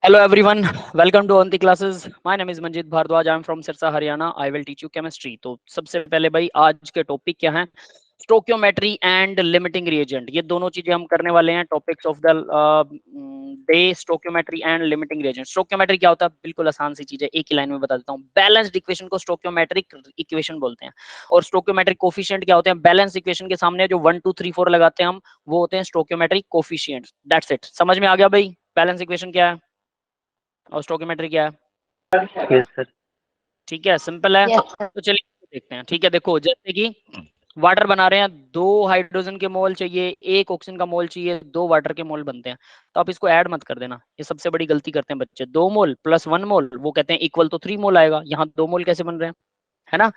Hello everyone, welcome to Avanti classes. My name is Manjit Bhardwaj. I am from Sirsa, Haryana. I will teach you chemistry. तो सबसे पहले भाई आज के topic क्या है? स्टोक्योमेट्री एंड लिमिटिंग रिएजेंट, ये दोनों चीजें हम करने वाले हैं. Topics of the day, stoichiometry and limiting reagent. Stoichiometry क्या होता है? बिल्कुल आसान सी चीज है, एक ही लाइन में बता देता हूँ. बैलेंस्ड इक्वेशन को स्टोक्योमेट्रिक इक्वेशन बोलते हैं. और स्टोक्योमेट्रिक कोफिशिएंट क्या होते हैं? बैलेंस इक्वेशन के सामने जो 1 2 3 4 लगाते हैं हम, वो होते हैं स्टोक्योमेट्रिक कोफिशिएंट. That's it. समझ में आ गया भाई? बैलेंस इक्वेशन क्या है और स्टोकियोमेट्री क्या है? Yes sir. ठीक है, सिंपल है. Yes sir. तो चलिए देखते हैं. ठीक है, देखो जैसे कि वाटर बना रहे हैं, 2 हाइड्रोजन के मोल चाहिए, 1 ऑक्सीजन का मोल चाहिए, 2 वाटर के मोल बनते हैं. तो आप इसको ऐड मत कर देना, ये सबसे बड़ी गलती करते हैं बच्चे. 2 मोल प्लस 1 मोल, वो कहते हैं इक्वल, तो 3 मोल आएगा. यहाँ 2 मोल कैसे बन रहे हैं? है ना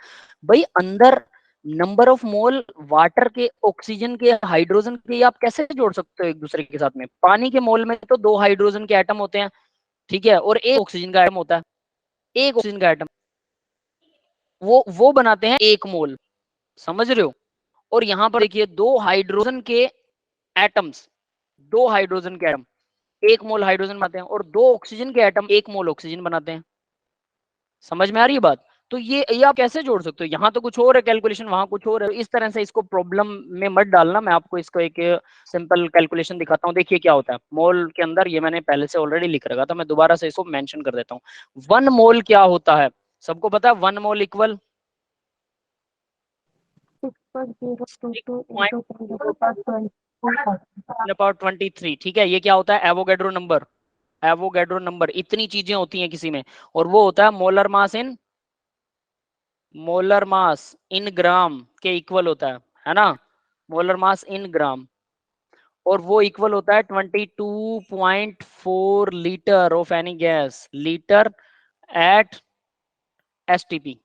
भाई? अंदर नंबर ऑफ मोल वाटर के, ऑक्सीजन के, हाइड्रोजन के, ये आप कैसे जोड़ सकते हो एक दूसरे के साथ में? पानी के मोल में तो 2 हाइड्रोजन के एटम होते हैं, ठीक है, और 1 ऑक्सीजन का एटम होता है. 1 ऑक्सीजन का एटम, वो बनाते हैं 1 मोल. समझ रहे हो? और यहां पर देखिए 2 हाइड्रोजन के एटम्स, 2 हाइड्रोजन के एटम 1 मोल हाइड्रोजन बनाते हैं, और 2 ऑक्सीजन के एटम 1 मोल ऑक्सीजन बनाते हैं. समझ में आ रही है बात? तो ये आप कैसे जोड़ सकते हो? यहाँ तो कुछ और है कैलकुलेशन, वहां कुछ और है. इस तरह से इसको प्रॉब्लम में मत डालना. मैं आपको इसको एक सिंपल कैलकुलेशन दिखाता हूँ. देखिए क्या होता है मोल के अंदर. ये मैंने पहले से ऑलरेडी लिख रखा था, मैं दोबारा से इसको मेंशन कर देता हूँ. 1 मोल क्या होता है? सबको पता है 1 मोल इक्वल 23. ठीक है, ये क्या होता है? Avogadro number. एवोगैड्रो नंबर, इतनी चीजें होती हैं किसी में, और वो होता है मोलर मास इन ग्राम के इक्वल होता है ना? मोलर मास इन ग्राम. और वो इक्वल होता है 22.4 litre of any gas, litre at STP.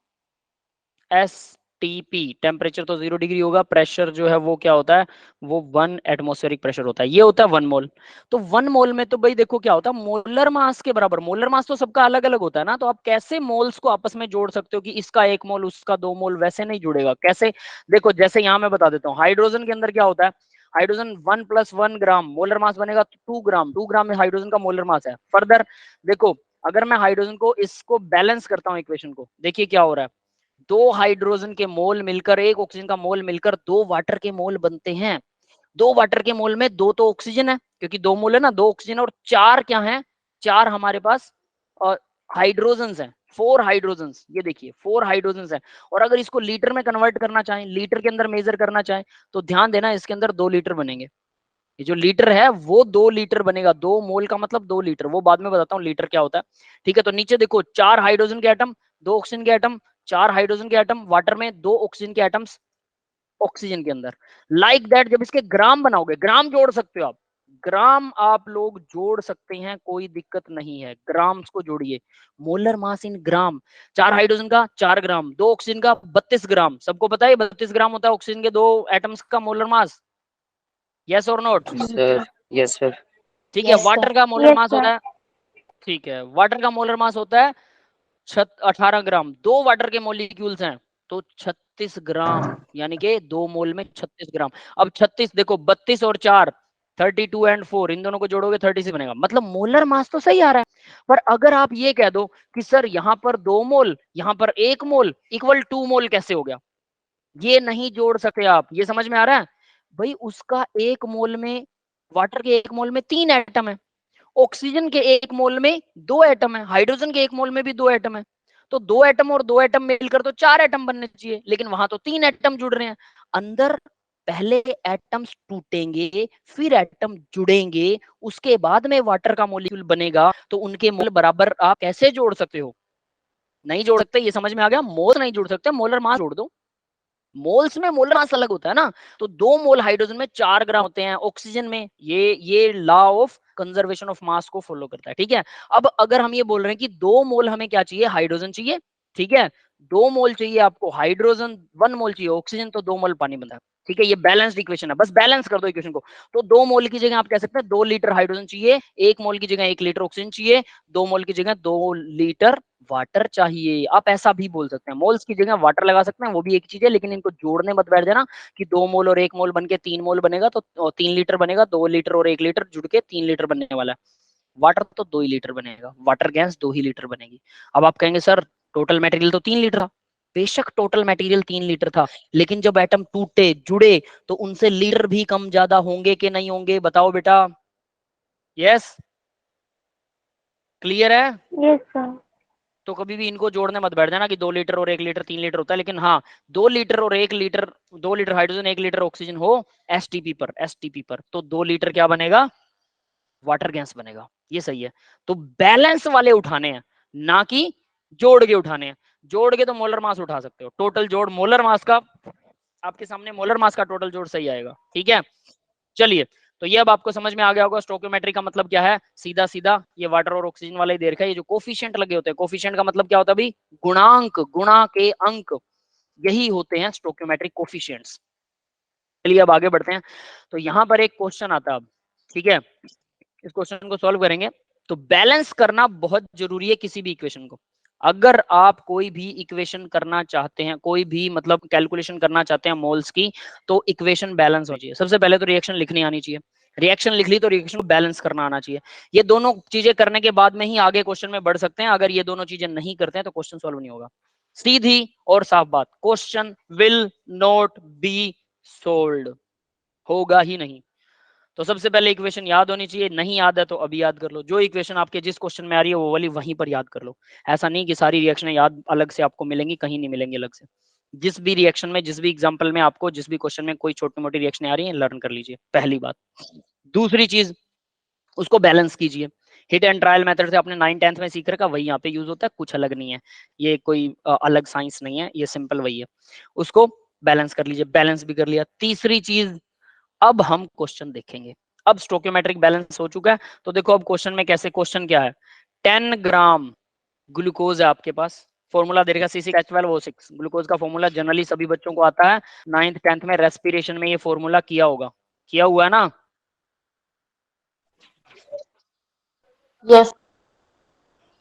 STP temperature तो 0 डिग्री होगा. प्रेशर जो है वो क्या होता है? वो 1 एटमोस्फेरिक प्रेशर होता है. ये होता है 1 मोल. तो 1 मोल में तो भाई देखो क्या होता है, मोलर मास के बराबर. मोलर मास तो सबका अलग अलग होता है ना, तो आप कैसे मोल्स को आपस में जोड़ सकते हो कि इसका 1 मोल उसका 2 मोल? वैसे नहीं जुड़ेगा. कैसे? देखो जैसे यहाँ मैं बता देता हूँ. हाइड्रोजन के अंदर क्या होता है? हाइड्रोजन 1 + 1 ग्राम मोलर मास बनेगा, 2 ग्राम. 2 ग्राम में हाइड्रोजन का मोलर मास है. फर्दर देखो, अगर मैं हाइड्रोजन को, इसको बैलेंस करता हूँ इक्वेशन को, देखिए क्या हो रहा है. 2 हाइड्रोजन के मोल मिलकर, 1 ऑक्सीजन का मोल मिलकर 2 वाटर के मोल बनते हैं. 2 वाटर के मोल में 2 तो ऑक्सीजन है, क्योंकि 2 मोल है ना, 2 ऑक्सीजन, और 4 क्या है? 4 हमारे पास हाइड्रोजन है. 4 हाइड्रोजन, ये देखिए 4 हाइड्रोजन है. और अगर इसको लीटर में कन्वर्ट करना चाहें, लीटर के अंदर मेजर करना चाहें, तो ध्यान देना इसके अंदर 2 लीटर बनेंगे. ये जो लीटर है वो 2 लीटर बनेगा. 2 मोल का मतलब 2 लीटर, वो बाद में बताता हूँ लीटर क्या होता है. ठीक है, तो नीचे देखो 4 हाइड्रोजन के एटम, 2 ऑक्सीजन के एटम, 4 हाइड्रोजन के एटम वाटर में, 2 ऑक्सीजन के एटम्स ऑक्सीजन के अंदर. लाइक दैट जब इसके ग्राम बनाओगे, ग्राम जोड़ सकते हो आप. ग्राम आप लोग जोड़ सकते हैं, कोई दिक्कत नहीं है. ग्राम्स को जोड़िए. मोलर मास इन ग्राम. 4 हाइड्रोजन का 4 ग्राम, 2 ऑक्सीजन का 32 ग्राम. सबको पता है 32 ग्राम होता है ऑक्सीजन के 2 एटम्स का मोलर मास. यस और नोट? Sir yes sir. ठीक है. Yes sir. वाटर का मोलर यस मास होता सर. है, ठीक है, वाटर का मोलर मास होता है 18 ग्राम. 2 वाटर के मोलिक्यूल्स हैं, तो 36 ग्राम, यानी कि 2 मोल में 36 ग्राम. अब 36 देखो, 32 और 4, 32 और 4, इन दोनों को जोड़ोगे 36 बनेगा. मतलब मोलर मास तो सही आ रहा है. पर अगर आप ये कह दो कि सर यहाँ पर 2 मोल, यहाँ पर 1 मोल इक्वल 2 मोल, कैसे हो गया? ये नहीं जोड़ सके आप. ये समझ में आ रहा है भाई? उसका 1 मोल में, वाटर के 1 मोल में 3 एटम है, ऑक्सीजन के 1 मोल में 2 एटम है, हाइड्रोजन के 1 मोल में भी 2 एटम है. तो 2 एटम और 2 एटम मिलकर तो 4 एटम बनने चाहिए, लेकिन वहां तो 3 एटम जुड़ रहे हैं. अंदर पहले एटम्स टूटेंगे, फिर एटम जुड़ेंगे, उसके बाद में वाटर का मॉलिक्यूल बनेगा. तो उनके मोल बराबर आप कैसे जोड़ सकते हो? नहीं जोड़ सकते. ये समझ में आ गया? मोल नहीं जोड़ सकते, मोलर मास जोड़ दो. मोल्स में मोलर मास अलग होता है ना. तो 2 मोल हाइड्रोजन में 4 ग्राम होते हैं, ऑक्सीजन में ये law of conservation of mass को फॉलो करता है. ठीक है. अब अगर हम ये बोल रहे हैं कि 2 मोल हमें क्या चाहिए? हाइड्रोजन चाहिए. ठीक है, 2 मोल चाहिए आपको हाइड्रोजन, 1 मोल चाहिए ऑक्सीजन, तो 2 मोल पानी बनता है. ठीक है, ये बैलेंस्ड इक्वेशन है. बस बैलेंस कर दो इक्वेशन को. तो 2 मोल की जगह आप कह सकते हैं 2 लीटर हाइड्रोजन चाहिए, 1 मोल की जगह 1 लीटर ऑक्सीजन चाहिए, 2 मोल की जगह 2 लीटर वाटर चाहिए. आप ऐसा भी बोल सकते हैं. मोल्स की जगह वाटर लगा सकते हैं, वो भी एक चीज है, लेकिन इनको जोड़ने मत बैठ जाना कि 2 मोल और 1 मोल बन के 3 मोल बनेगा, तो 3 लीटर बनेगा. 2 लीटर और 1 लीटर जुड़ के 3 लीटर बनने वाला है. वाटर तो 2 ही लीटर बनेगा, वाटर गैस 2 ही लीटर बनेगी। अब आप कहेंगे सर टोटल मटेरियल तो 3 लीटर था। बेशक टोटल मटेरियल 3 लीटर था, लेकिन जब एटम टूटे जुड़े तो उनसे लीटर भी कम ज्यादा होंगे कि नहीं होंगे, बताओ बेटा। यस, क्लियर है? Yes sir. तो कभी भी इनको जोड़ने मत बैठ जाना कि 2 लीटर और 1 लीटर 3 लीटर होता है, लेकिन हाँ 2 लीटर और 1 litre, 2 litre hydrogen 1 litre oxygen हो एसटीपी पर तो 2 लीटर क्या बनेगा, वाटर गैस बनेगा। ये सही है। तो बैलेंस वाले उठाने हैं, ना कि जोड़ के उठाने हैं। जोड़ के तो मोलर मास उठा सकते हो, टोटल जोड़ मोलर मास का आपके सामने, मोलर मास का टोटल जोड़ सही आएगा। ठीक है, चलिए। तो ये अब आपको समझ में आ गया होगा स्टोइकियोमेट्री का मतलब क्या है। सीधा सीधा ये वाटर और ऑक्सीजन वाला ही दे रखा है। ये जो कोफिशिएंट लगे होते हैं, कोफिशिएंट का मतलब क्या होता है भाई, गुणांक, गुणा के अंक, यही होते हैं स्टोइकियोमेट्रिक कोफिशिएंट्स। चलिए अब आगे बढ़ते हैं। तो यहाँ पर एक क्वेश्चन आता है अब, ठीक है, इस क्वेश्चन को सॉल्व करेंगे। तो बैलेंस करना बहुत जरूरी है किसी भी इक्वेशन को। अगर आप कोई भी इक्वेशन करना चाहते हैं, कोई भी मतलब कैलकुलेशन करना चाहते हैं मोल्स की, तो इक्वेशन बैलेंस होनी चाहिए। सबसे पहले तो रिएक्शन लिखनी आनी चाहिए। रिएक्शन लिख ली तो रिएक्शन को बैलेंस करना आना चाहिए। ये दोनों चीजें करने के बाद में ही आगे क्वेश्चन में बढ़ सकते हैं। अगर ये दोनों चीजें नहीं करते हैं तो क्वेश्चन सॉल्व नहीं होगा। सीधी और साफ बात, question will not be solved, होगा ही नहीं। तो सबसे पहले इक्वेशन याद होनी चाहिए। नहीं याद है तो अभी याद कर लो, जो इक्वेशन आपके जिस क्वेश्चन में आ रही है वो वाली वहीं पर याद कर लो। ऐसा नहीं कि सारी रिएक्शन याद अलग से आपको मिलेंगी, कहीं नहीं मिलेंगी अलग से। जिस भी रिएक्शन में, जिस भी एग्जांपल में आपको जिस भी क्वेश्चन में कोई छोटी मोटी रिएक्शन आ रही है, लर्न कर लीजिए, पहली बात। दूसरी चीज, उसको बैलेंस कीजिए। हिट एंड ट्रायल मेथड से आपने 9th-10th में सीख रखा, वही यहाँ पे यूज होता है, कुछ अलग नहीं है। ये कोई अलग साइंस नहीं है, ये सिंपल वही है। उसको बैलेंस कर लीजिए, बैलेंस भी कर लिया। तीसरी चीज, अब हम क्वेश्चन देखेंगे। अब स्टोइकियोमेट्रिक बैलेंस हो चुका है, तो देखो अब क्वेश्चन में कैसे, क्वेश्चन क्या है, 10 ग्राम ग्लूकोज है आपके पास, फॉर्मूला दे रखा C6H12O6। ग्लूकोज का फॉर्मूला जनरली सभी बच्चों को आता है, 9th-10th में रेस्पिरेशन में ये फॉर्मूला किया होगा, किया हुआ है ना। यस।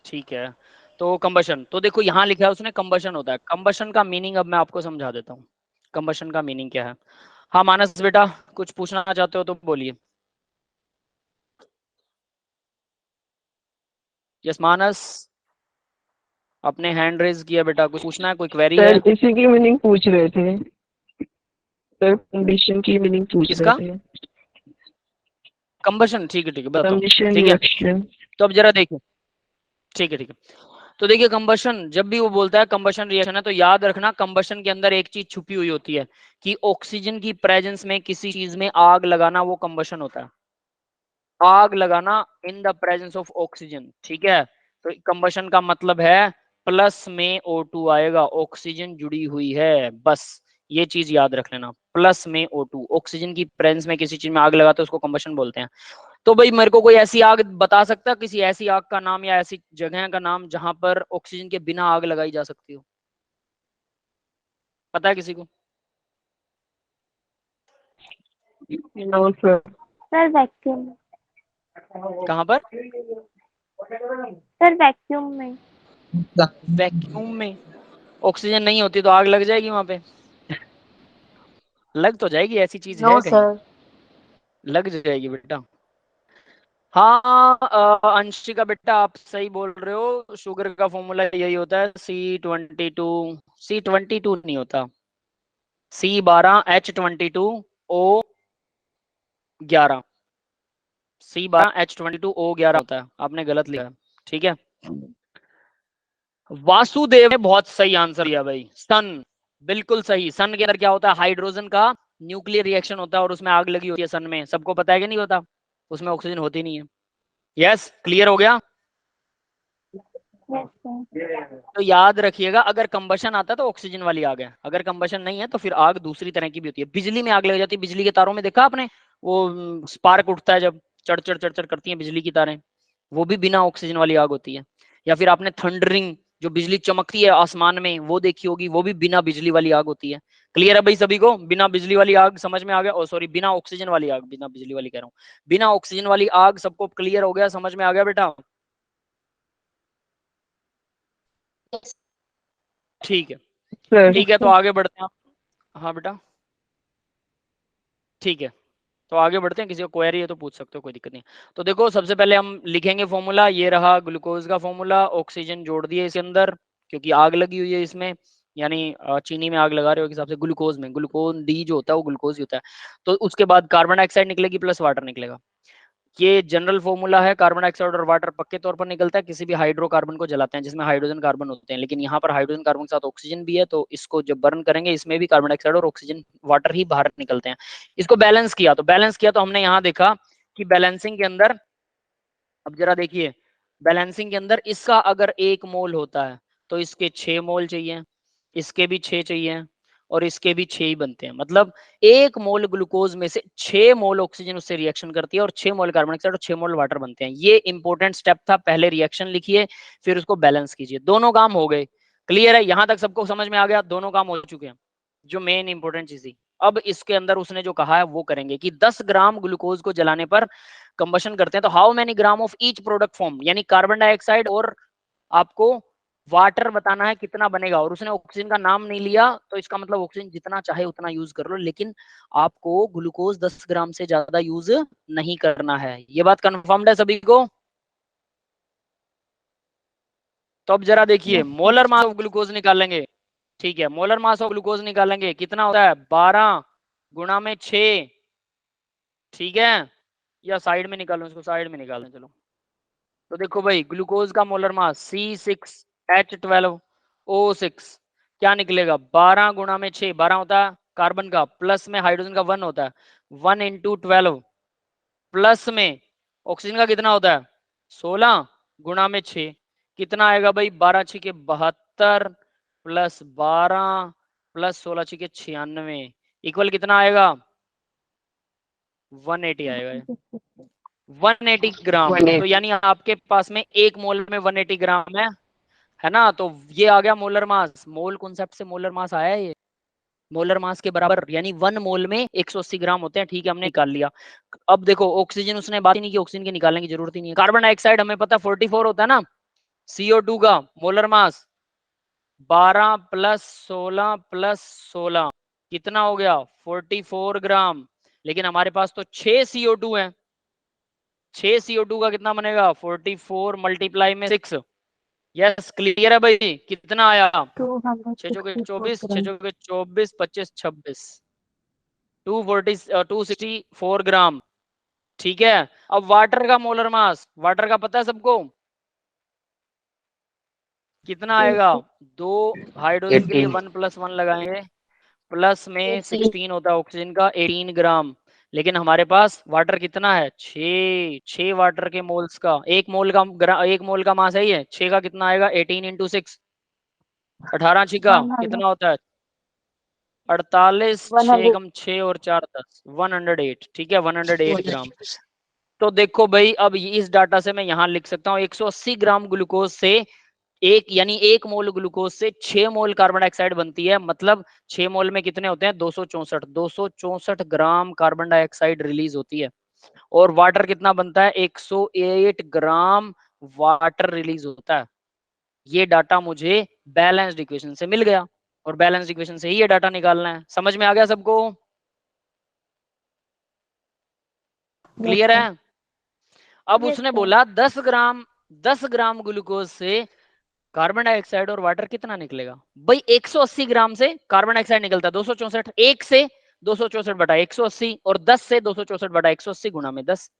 ठीक है, तो कंबशन, तो देखो यहाँ लिखा है उसने कंबशन होता है। कंबशन का मीनिंग अब मैं आपको समझा देता हूँ, कंबशन का मीनिंग क्या है। हाँ मानस बेटा, कुछ पूछना चाहते हो तो बोलिए। यस मानस, अपने हैंड रेज किया बेटा, कुछ पूछना है, कोई क्वेरी है? सर इसी की मीनिंग पूछ रहे थे सर, कंडीशन की मीनिंग पूछ रहे किसका? थे। कंबशन, ठीक है बताता हूँ। कंडीशन ठीक है, रिएक्शन। तो अब जरा देखिए, ठीक है। तो देखिए कंबशन, जब भी वो बोलता है कंबशन रिएक्शन है, तो याद रखना कंबशन के अंदर एक चीज छुपी हुई होती है कि ऑक्सीजन की प्रेजेंस में किसी चीज में आग लगाना, वो कंबशन होता है। आग लगाना in the presence of oxygen, ठीक है। तो कंबशन का मतलब है प्लस में O2 आएगा, ऑक्सीजन जुड़ी हुई है, बस ये चीज याद रख लेना। प्लस में O2, ऑक्सीजन की प्रेजेंस में किसी चीज में आग लगाते हैं उसको कंबशन बोलते हैं। तो भाई मेरे को कोई ऐसी आग बता सकता है, किसी ऐसी आग का नाम या ऐसी जगह का नाम जहां पर ऑक्सीजन के बिना आग लगाई जा सकती हो? पता है किसी को? No sir. Sir vacuum. कहां पर? सर वैक्यूम में। वैक्यूम में ऑक्सीजन नहीं होती तो आग लग जाएगी वहां पे? लग तो जाएगी, ऐसी चीज नो है कहीं? सर। लग जाएगी बेटा। हाँ अंशिका बेटा आप सही बोल रहे हो, शुगर का फॉर्मूला यही होता है C22, C22 नहीं होता, C12H22O11, C12H22O11 होता है, आपने गलत लिखा है। ठीक है, वासुदेव ने बहुत सही आंसर दिया भाई, सन, बिल्कुल सही। सन के अंदर क्या होता है, हाइड्रोजन का न्यूक्लियर रिएक्शन होता है और उसमें आग लगी होती है सन में, सबको पता है कि नहीं होता, उसमें ऑक्सीजन होती नहीं है। यस, क्लियर हो गया। Yes sir. तो याद रखिएगा, अगर कंबशन आता है तो ऑक्सीजन वाली आग है, अगर कंबशन नहीं है तो फिर आग दूसरी तरह की भी होती है। बिजली में आग लग जाती है, बिजली के तारों में देखा आपने, वो स्पार्क उठता है जब चढ़ चढ़ चढ़ चढ़ करती है बिजली की तारें, वो भी बिना ऑक्सीजन वाली आग होती है। या फिर आपने थंडरिंग, जो बिजली चमकती है आसमान में, वो देखी होगी, वो भी बिना बिजली वाली आग होती है। क्लियर है भाई सभी को? बिना बिजली वाली आग समझ में आ गया? और सॉरी, बिना ऑक्सीजन वाली आग, बिना बिजली वाली कह रहा हूँ, बिना ऑक्सीजन वाली आग सबको क्लियर हो गया, समझ में आ गया बेटा? ठीक है, सर ठीक है, तो आगे बढ़ते हैं। हाँ बेटा, ठीक है, तो आगे बढ़ते हैं, किसी को क्वेरी है तो पूछ सकते हो, कोई दिक्कत नहीं। तो देखो सबसे पहले हम लिखेंगे फॉर्मूला, ये रहा ग्लूकोज का फॉर्मूला, ऑक्सीजन जोड़ दिए इसके अंदर क्योंकि आग लगी हुई है इसमें, यानी चीनी में आग लगा रहे हो, हिसाब से ग्लूकोज में ग्लूकोज डी जो होता है वो ग्लूकोज ही होता है। तो उसके बाद कार्बन डाइऑक्साइड निकलेगी प्लस वाटर निकलेगा। ये जनरल फॉर्मूला है, कार्बन डाइऑक्साइड और वाटर पक्के तौर पर निकलता है किसी भी हाइड्रोकार्बन को जलाते हैं जिसमें हाइड्रोजन कार्बन होते हैं, लेकिन यहाँ पर हाइड्रोजन कार्बन के साथ ऑक्सीजन भी है, तो इसको जब बर्न करेंगे इसमें भी कार्बन डाइऑक्साइड और ऑक्सीजन वाटर ही बाहर निकलते हैं। इसको बैलेंस किया तो हमने यहाँ देखा कि बैलेंसिंग के अंदर, अब जरा देखिए, बैलेंसिंग के अंदर इसका अगर 1 मोल होता है तो इसके 6 मोल चाहिए, इसके भी 6 चाहिए और इसके भी 6 ही बनते हैं। मतलब 1 मोल ग्लूकोज में से 6 मोल ऑक्सीजन उससे रिएक्शन करती है और 6 मोल कार्बन डाइऑक्साइड और 6 मोल वाटर बनते हैं। ये इंपॉर्टेंट स्टेप था, पहले रिएक्शन लिखिए फिर उसको बैलेंस कीजिए। दोनों काम हो गए, क्लियर है? यहां तक सबको समझ में आ गया? दोनों काम हो चुके हैं, जो मेन इंपॉर्टेंट चीज थी। अब इसके अंदर उसने जो कहा है वो करेंगे कि 10 ग्राम ग्लूकोज को जलाने पर कंबशन करते हैं तो how many gram of each product form, यानी कार्बन डाइऑक्साइड और आपको वाटर बताना है कितना बनेगा। और उसने ऑक्सीजन का नाम नहीं लिया तो इसका मतलब ऑक्सीजन जितना चाहे उतना यूज कर लो, लेकिन आपको ग्लूकोज 10 ग्राम से ज्यादा यूज नहीं करना है। ये बात कंफर्म्ड है सभी को? तो अब जरा देखिए, मोलर मास ऑफ ग्लूकोज निकालेंगे। ठीक है, मोलर मास ऑफ ग्लूकोज निकालेंगे, कितना होता है? 12 गुणा में 6। ठीक है, या साइड में निकालो, इसको साइड में निकालें चलो। तो देखो भाई, ग्लूकोज का मोलर मास C6H12O6 क्या निकलेगा? 12 गुणा में 6, 12 होता है कार्बन का, प्लस में हाइड्रोजन का 1 होता है, 1 इंटू 12, प्लस में ऑक्सीजन का कितना होता है? 16 गुणा में 6, कितना आएगा भाई? 12 छिके 72 प्लस 12 प्लस 16 छिके 96 इक्वल कितना आएगा? 180 आएगा। 180 ग्राम। 180। तो यानी आपके पास में 1 मोल में 180 ग्राम है ना? तो ये आ गया मोलर मास। मोल कॉन्सेप्ट से मोलर मास आया है ये, मोलर मास के बराबर, यानी 1 मोल में 180 ग्राम होते हैं। ठीक है, हमने निकाल लिया। अब देखो ऑक्सीजन उसने बात ही नहीं की, ऑक्सीजन की निकालने की जरूरत ही नहीं है। कार्बन डाइऑक्साइड हमें पता 44 होता है ना, CO2 का मोलर मास 12 प्लस 16 प्लस 16 कितना हो गया? 44 ग्राम। लेकिन हमारे पास तो 6 CO2 है, 6 CO2 का कितना बनेगा? 44 मल्टीप्लाई में 6। यस, क्लियर है भाई? कितना आया? 6 चौके 24, 6 चौके 24, 25 26 264 ग्राम। ठीक है, अब वाटर का मोलर मास, वाटर का पता है सबको कितना आएगा? 2 हाइड्रोजन के लिए 1 + 1 लगाएंगे, प्लस में 16 होता है ऑक्सीजन का, 18 ग्राम। लेकिन हमारे पास वाटर कितना है? 6 वाटर के मोल्स का, 1 मोल का मास है ये, 6 का कितना आएगा? 18 इंटू 6, 18 छिका कितना होता है? 48, 6 कम 6 और 4 10, 108। ठीक है, 108 ग्राम। तो देखो भाई, अब इस डाटा से मैं यहाँ लिख सकता हूँ 180 ग्राम ग्लूकोज से यानी 1 मोल ग्लूकोज से 6 मोल कार्बन डाइऑक्साइड बनती है। मतलब 6 मोल में कितने होते हैं? 264 ग्राम कार्बन डाइऑक्साइड रिलीज होती है। और वाटर कितना बनता है? 108 ग्राम वाटर रिलीज होता है। ये डाटा मुझे बैलेंस्ड इक्वेशन से मिल गया और बैलेंस्ड इक्वेशन से ही ये डाटा निकालना है। समझ में आ गया सबको? क्लियर है? अब उसने बोला 10 ग्राम ग्लूकोज से कार्बन डाइऑक्साइड और वाटर कितना निकलेगा? भाई 180 ग्राम से कार्बन डाइऑक्साइड निकलता है 264, 1 से 264 बटा 180 और 10 से 264 बटा 180 गुणा में 10।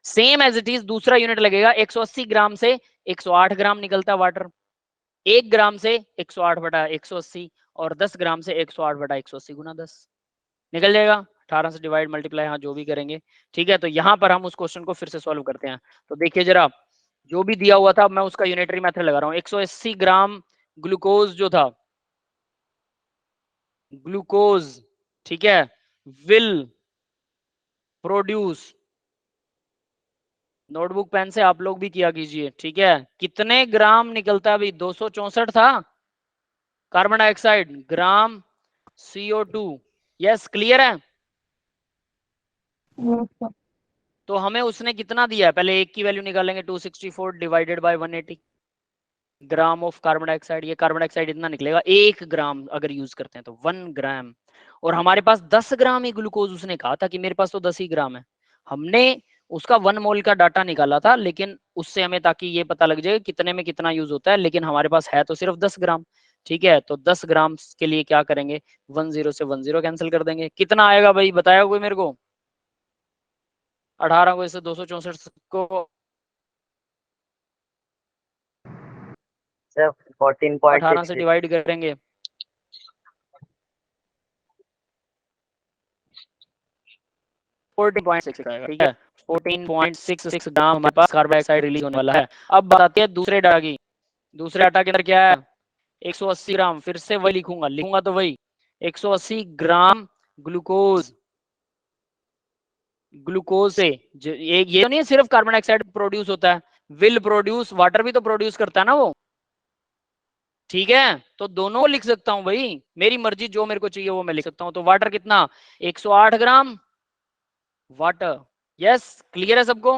सेम एज इट इज दूसरा यूनिट लगेगा, 180 ग्राम से 108 ग्राम निकलता है वाटर, 1 ग्राम से 108 बटा 180 और 10 ग्राम से 108 बटा 180 गुना 10 निकल जाएगा। 18 से डिवाइड मल्टीप्लाई, हाँ जो भी करेंगे। ठीक है, तो यहाँ पर हम उस क्वेश्चन को फिर से सॉल्व करते हैं। तो देखिए जरा, जो भी दिया हुआ था मैं उसका यूनिटरी मेथड लगा रहा हूँ। 180 ग्राम ग्लूकोज जो था, ग्लूकोज, ठीक है, विल प्रोड्यूस, नोटबुक पेन से आप लोग भी किया कीजिए। ठीक है, कितने ग्राम निकलता है? अभी 264 था कार्बन डाइऑक्साइड ग्राम CO2। यस, क्लियर है? तो हमें उसने कितना दिया है? पहले एक की वैल्यू निकालेंगे, 264 divided by 180 gram of carbon dioxide. ये कार्बन डाइऑक्साइड इतना निकलेगा 1 ग्राम अगर यूज करते हैं तो 1 ग्राम। और हमारे पास 10 ग्राम ही ग्लूकोज, उसने कहा था कि मेरे पास तो 10 ही ग्राम है। हमने उसका 1 मोल का डाटा निकाला था, लेकिन उससे हमें ताकि ये पता लग जाए कितने में कितना यूज होता है, लेकिन हमारे पास है तो सिर्फ 10 ग्राम। ठीक है, तो 10 ग्राम के लिए क्या करेंगे, 10 से 10 कैंसिल कर देंगे। कितना आएगा भाई, बताया कोई मेरे को? 18 को इससे 264 को सर 18 से 14.66। डिवाइड करेंगे, 14.66 आएगा। ठीक है, 14.66 ग्राम हमारे पास कार्बन डाइऑक्साइड रिलीज होने वाला है। अब बात आती है दूसरे डाटा की। दूसरे डाटा के अंदर क्या है, 180 ग्राम, फिर से वही लिखूंगा तो वही 180 ग्राम ग्लूकोज। ग्लूकोज से ये तो नहीं है सिर्फ कार्बन डाइऑक्साइड प्रोड्यूस होता है, विल प्रोड्यूस, वाटर भी तो प्रोड्यूस करता है ना वो। ठीक है, तो दोनों लिख सकता हूं भाई, मेरी मर्जी, जो मेरे को चाहिए वो मैं लिख सकता हूं। तो वाटर कितना, 108 ग्राम वाटर। यस, क्लियर है सबको?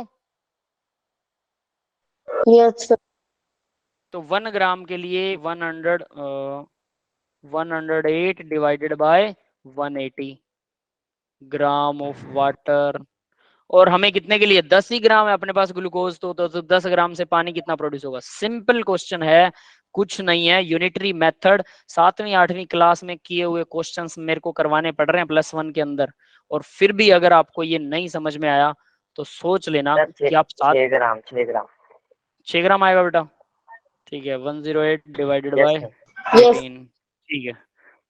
Yes, sir. तो 1 ग्राम के लिए 108 divided by 180 gram of water. और हमें कितने के लिए, 10 ही ग्राम है अपने पास ग्लूकोज, तो 10 ग्राम से पानी कितना प्रोड्यूस होगा। सिंपल क्वेश्चन है, कुछ नहीं है, यूनिटरी मेथड 7वीं 8वीं क्लास में किए हुए क्वेश्चंस मेरे को करवाने पड़ रहे हैं +1 के अंदर। और फिर भी अगर आपको ये नहीं समझ में आया तो सोच लेना सर कि आप 6 ग्राम 6 ग्राम। 6 ग्राम आएगा बेटा। ठीक है, 108 डिवाइडेड यस बाय सर। 18। ठीक है,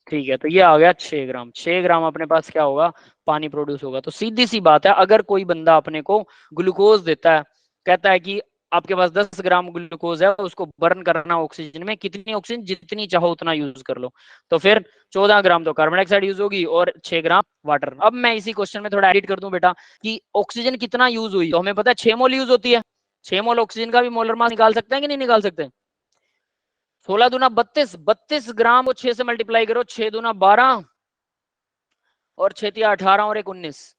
ठीक है, तो ये आ गया 6 ग्राम। 6 ग्राम अपने पास क्या होगा, पानी प्रोड्यूस होगा। तो सीधी सी बात है, अगर कोई बंदा अपने को ग्लूकोज देता है, कहता है कि आपके पास 10 ग्राम ग्लूकोज है, उसको बर्न करना ऑक्सीजन में, कितनी ऑक्सीजन जितनी चाहो उतना यूज कर लो। तो फिर 14 ग्राम तो कार्बन डाइऑक्साइड यूज होगी और 6 ग्राम वाटर। अब मैं इसी क्वेश्चन में थोड़ा एडिट कर दूं बेटा कि ऑक्सीजन कितना यूज हुई, तो हमें पता है 6 मोल यूज होती है। 6 मोल ऑक्सीजन का भी मोलर मास निकाल सकते हैं कि नहीं निकाल सकते? 16 दूना 32, 32 ग्राम को 6 से मल्टीप्लाई करो, 6 दूना 12 और 6 तिया 18 और 1 19,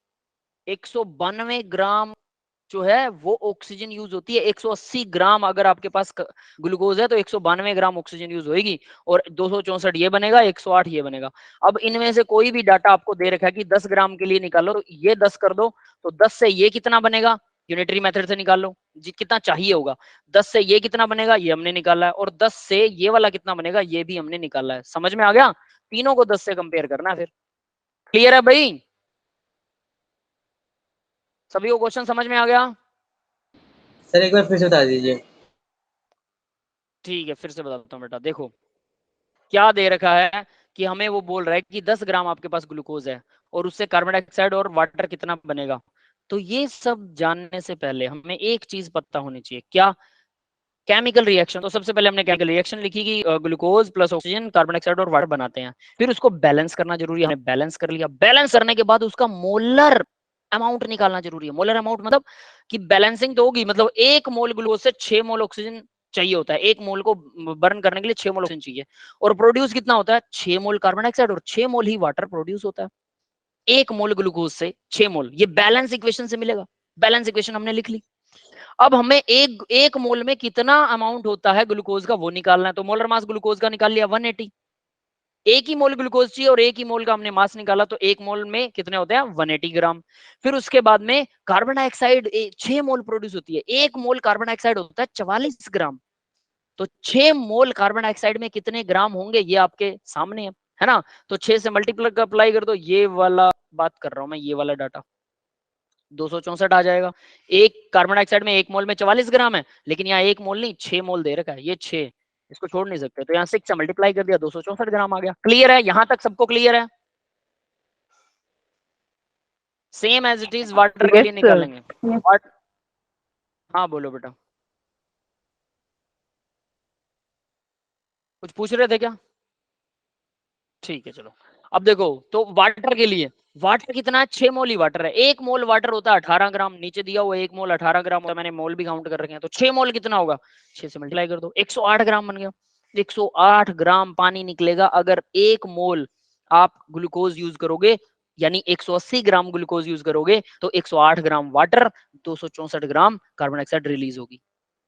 192 ग्राम जो है वो ऑक्सीजन यूज होती है। 180 ग्राम अगर आपके पास ग्लूकोज है तो 192 ग्राम ऑक्सीजन यूज होगी, और 264 ये बनेगा, 108 ये बनेगा। अब इनमें से कोई भी डाटा आपको दे रखा है कि 10 ग्राम के लिए निकालो, तो ये 10 कर दो, तो 10 से ये कितना बनेगा, यूनिटरी मेथड से निकाल लो कितना चाहिए होगा। 10 से ये कितना बनेगा, ये हमने निकाला है, और 10 से ये वाला कितना बनेगा, ये भी हमने निकाला है। समझ में आ गया? तीनों को 10 से कंपेयर करना है फिर। क्लियर है भाई? सभी को क्वेश्चन समझ में आ गया? सर एक बार फिर से बता दीजिए। ठीक है, फिर से बताता हूँ बेटा। देखो क्या दे रखा है कि हमें वो बोल रहा है कि 10 ग्राम आपके पास ग्लूकोज है और उससे कार्बन डाइऑक्साइड और वाटर कितना बनेगा। तो ये सब जानने से पहले हमें एक चीज पता होनी चाहिए, क्या? Chemical reaction. तो सबसे पहले हमने केमिकल रिएक्शन लिखी कि glucose plus oxygen carbon dioxide और वाटर बनाते हैं। फिर उसको बैलेंस करना जरूरी है, हमने बैलेंस कर लिया। बैलेंस करने के बाद उसका मोलर अमाउंट निकालना जरूरी है। मोलर अमाउंट मतलब कि बैलेंसिंग तो होगी, मतलब 1 मोल ग्लूकोज से 6 मोल ऑक्सीजन चाहिए होता है। 1 मोल को बर्न करने के लिए 6 मोल ऑक्सीजन चाहिए, और प्रोड्यूस कितना होता है, 6 मोल कार्बन डाइऑक्साइड और 6 मोल ही वाटर प्रोड्यूस होता है। 1 मोल ग्लूकोज से 6 मोल, ये बैलेंस इक्वेशन से मिलेगा। बैलेंस इक्वेशन हमने लिख ली। अब हमें एक मोल में कितना अमाउंट होता है ग्लूकोज का वो निकालना है। तो मोलर मास ग्लूकोज का निकाल लिया 180। एक ही मोल ग्लूकोज चाहिए और एक ही मोल का हमने मास निकाला, तो 1 मोल में कितने होते हैं, 180 ग्राम। फिर उसके बाद में कार्बन डाइऑक्साइड 6 मोल प्रोड्यूस होती है। 1 मोल कार्बन डाइऑक्साइड होता है 44 ग्राम। तो 6 मोल कार्बन डाइऑक्साइड में कितने ग्राम होंगे ये आपके सामने है ना। तो 6 से मल्टीप्लाई अप्लाई कर दो, ये वाला बात कर रहा हूं मैं, ये वाला डाटा 264 आ जाएगा। एक कार्बन डाइऑक्साइड में 1 मोल में 44 ग्राम है, लेकिन यहाँ 1 मोल नहीं 6 मोल दे रखा है, ये 6, इसको छोड़ नहीं सकते। तो यहाँ 6 से मल्टीप्लाई कर दिया, 264 ग्राम आ गया। क्लियर है? यहां तक सबको क्लियर है? Same as it is water के Yes, लिए sir. निकालेंगे। Yes. हाँ बोलो बेटा, कुछ पूछ रहे थे क्या? ठीक है चलो। अब देखो, तो वाटर के लिए, वाटर कितना है, 6 मोल ही वाटर है। 1 मोल वाटर होता है 18 ग्राम, नीचे दिया हुआ 1 मोल 18 ग्राम होता है, मैंने मोल भी काउंट कर रखे हैं। तो 6 मोल कितना होगा, 6 से मल्टीप्लाई कर दो, 108 ग्राम बन गया। 108 ग्राम पानी निकलेगा अगर 1 मोल आप ग्लूकोज यूज करोगे, यानी 180 ग्राम ग्लूकोज यूज करोगे तो 108 gram water, 264 gram carbon dioxide release होगी।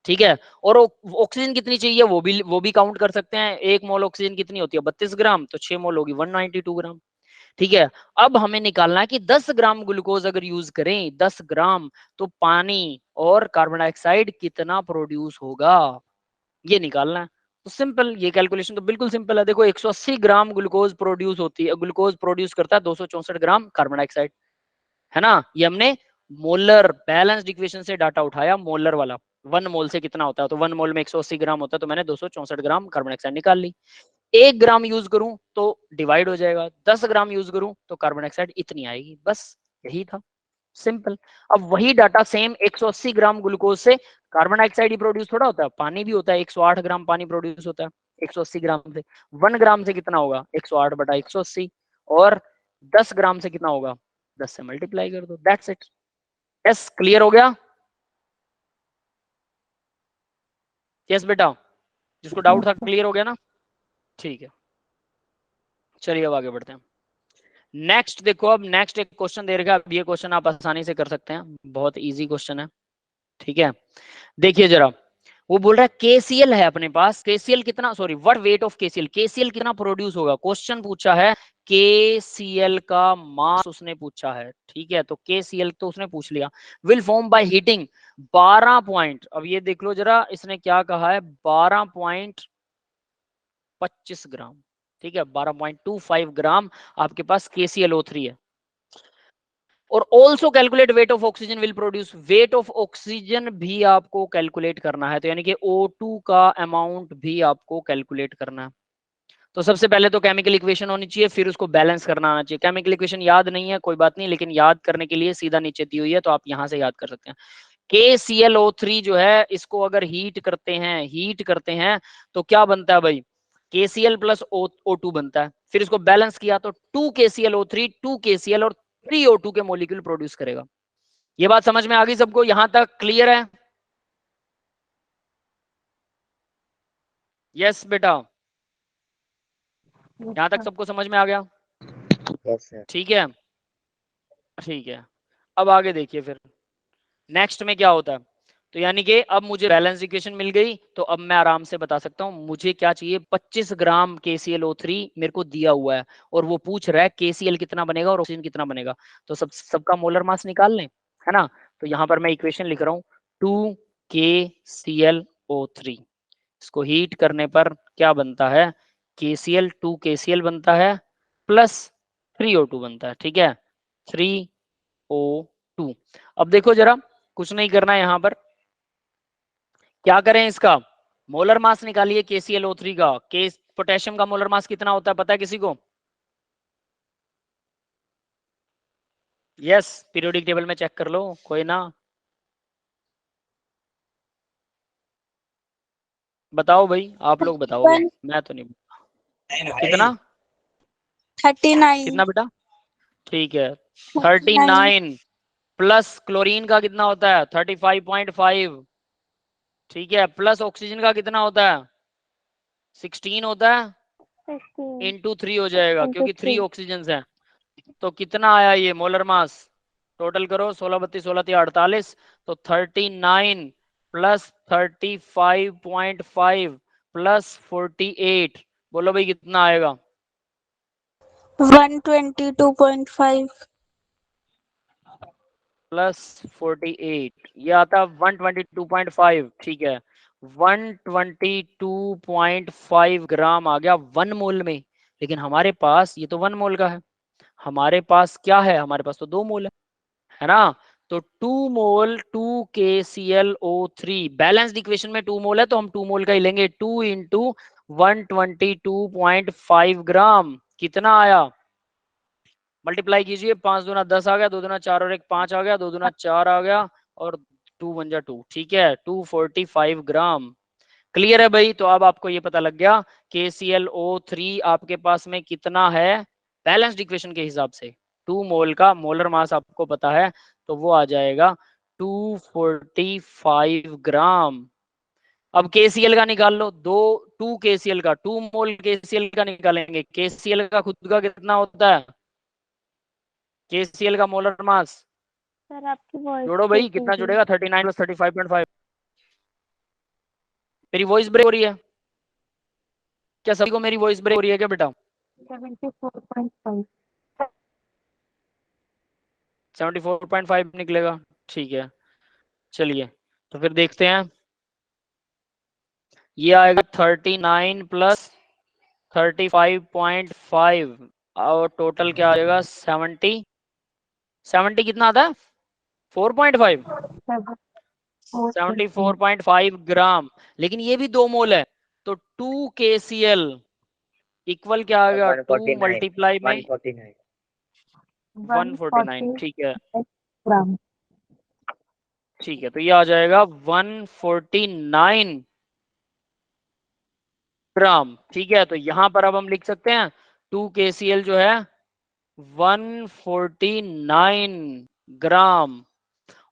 ठीक है, और ऑक्सीजन कितनी चाहिए वो भी काउंट कर सकते हैं। 1 मोल ऑक्सीजन कितनी होती है, 32 ग्राम, तो 6 मोल होगी 192 ग्राम। ठीक है, अब हमें निकालना है कि 10 ग्राम ग्लूकोज अगर यूज करें 10 ग्राम तो पानी और कार्बन डाइऑक्साइड कितना प्रोड्यूस होगा, ये निकालना है। तो सिंपल, ये कैलकुलेशन तो बिल्कुल सिंपल है। देखो 180 ग्राम ग्लूकोज प्रोड्यूस होती है, ग्लूकोज प्रोड्यूस करता है 264 ग्राम कार्बन डाइऑक्साइड, है ना। ये हमने मोलर बैलेंस्ड इक्वेशन से डाटा उठाया, मोलर वाला। 1 मोल से कितना होता है, तो 1 मोल में 180 ग्राम होता है, तो मैंने 264 ग्राम कार्बन डाइऑक्साइड निकाल ली। 1 ग्राम यूज करूं तो डिवाइड हो जाएगा, 10 ग्राम यूज करूं तो कार्बन डाइऑक्साइड इतनी आएगी, बस यही था, सिंपल। अब वही डाटा सेम 180 ग्राम ग्लूकोज से कार्बन डाइऑक्साइड ही प्रोड्यूस थोड़ा होता है, पानी भी होता है, 108 ग्राम पानी प्रोड्यूस होता है 180 ग्राम से। 1 ग्राम से कितना होगा, 108 बटा 180, और 10 ग्राम से कितना होगा, 10 से मल्टीप्लाई कर दो, दैट्स इट। यस, क्लियर हो गया। यस बेटा, जिसको डाउट था क्लियर हो गया ना, ठीक है। चलिए अब आगे बढ़ते हैं। नेक्स्ट देखो, अब नेक्स्ट एक क्वेश्चन दे रखा है, अब ये क्वेश्चन आप आसानी से कर सकते हैं, बहुत इजी क्वेश्चन है, ठीक है। देखिए जरा, वो बोल रहा है केसीएल है अपने पास, केसीएल कितना, sorry, what weight of KCL, KCL कितना प्रोड्यूस होगा, क्वेश्चन पूछा है, केसीएल का मास उसने पूछा है, ठीक है। तो केसीएल तो उसने पूछ लिया, will form by heating 12 point, अब ये देख लो जरा, इसने क्या कहा है, 12.25 ग्राम, ठीक है, 12.25 ग्राम आपके पास KClO3 है। और also calculate weight of oxygen will produce, weight of oxygen भी आपको कैलकुलेट करना है, तो यानी कि O2 का अमाउंट भी आपको कैलकुलेट करना है। तो सबसे पहले तो केमिकल इक्वेशन होनी चाहिए, फिर उसको बैलेंस करना आना चाहिए। केमिकल इक्वेशन याद नहीं है कोई बात नहीं, लेकिन याद करने के लिए सीधा नीचे दी हुई है, तो आप यहां से याद कर सकते हैं। KClO3 जो है, इसको अगर हीट करते हैं तो क्या बनता है भाई, KCl प्लस O2 बनता है, फिर इसको बैलेंस किया तो 2 KClO3 2 KCl और 3 O2 के मॉलिक्यूल प्रोड्यूस करेगा। ये बात समझ में आ गई सबको, यहां तक क्लियर है। यस बेटा, यहां तक सबको समझ में आ गया, यस सर। ठीक है, ठीक है। अब आगे देखिए, फिर नेक्स्ट में क्या होता है, तो यानी कि अब मुझे बैलेंस इक्वेशन मिल गई, तो अब मैं आराम से बता सकता हूं मुझे क्या चाहिए, 25 ग्राम KClO3 मेरे को दिया हुआ है, और वो पूछ रहा है KCl कितना बनेगा और ऑक्सीजन कितना बनेगा, तो सबका मोलर मास निकाल लें, है ना। तो यहां पर मैं इक्वेशन लिख रहा हूं, 2 KClO3, इसको हीट करने पर क्या बनता है, KCl 2 KCl बनता है प्लस 3O2 बनता है, ठीक है, 3O2। अब देखो जरा, कुछ नहीं करना है यहां पर, क्या करें, इसका मोलर मास निकालिए KClO3 का। पोटेशियम का मोलर मास कितना होता है पता है किसी को, यस, पीरियोडिक टेबल में चेक कर लो, कोई ना, बताओ भाई, आप लोग बताओगे, मैं तो नहीं, कितना 39 कितना बेटा, ठीक है, 39 प्लस क्लोरीन का कितना होता है 35.5, ठीक है, प्लस ऑक्सीजन का कितना होता है 16 होता है, 15 इंटू 3 हो जाएगा, into क्योंकि 3 3 ऑक्सीजन है। तो कितना आया ये मोलर मास, टोटल करो, 16 32 16 48, तो 39 प्लस 35.5 प्लस 48, बोलो भाई कितना आएगा, 122.5 प्लस 48, ये आता है 122.5, ठीक है, 122.5 ग्राम आ गया 1 मोल में। लेकिन हमारे पास ये तो 1 मोल का है, हमारे पास क्या है, हमारे पास तो 2 मोल है ना। तो 2 मोल 2 KClO3, बैलेंस्ड इक्वेशन में 2 मोल है, तो हम 2 मोल का ही लेंगे, 2 इंटू 122.5 ग्राम, कितना आया, मल्टीप्लाई कीजिए, 5 दूना 10 आ गया, 2 दूना 4 और 1 5 आ गया, 2 दूना 4 आ गया, और 2 1 जा 2, ठीक है, 245 ग्राम। क्लियर है भाई, तो अब आपको ये पता लग गया KClO3 आपके पास में कितना है, बैलेंस्ड इक्वेशन के हिसाब से 2 मोल का मोलर मास आपको पता है, तो वो आ जाएगा 245 ग्राम। अब KCl का निकाल लो, 2 KCl का, 2 मोल KCl का निकालेंगे, KCl का खुद का कितना होता है, KCl का मोलर मास, सर आपकी वॉइस जोड़ो भाई, कितना जुड़ेगा, 39 प्लस 35.5, मेरी वॉइस ब्रेक हो रही है क्या, सभी को मेरी वॉइस ब्रेक हो रही है क्या बेटा, 74.5 74.5 निकलेगा। ठीक है, चलिए तो फिर देखते हैं। ये आएगा 39 प्लस 35.5 और टोटल क्या आएगा 70 कितना आता है 4.5 74.5 ग्राम। लेकिन ये भी 2 मोल है, तो 2 KCl इक्वल क्या आएगा 2 149 मल्टीप्लाई में 149 149। ठीक है, ठीक है, तो ये आ जाएगा 149 ग्राम। ठीक है, तो यहां पर अब हम लिख सकते हैं 2 KCl जो है 149 ग्राम।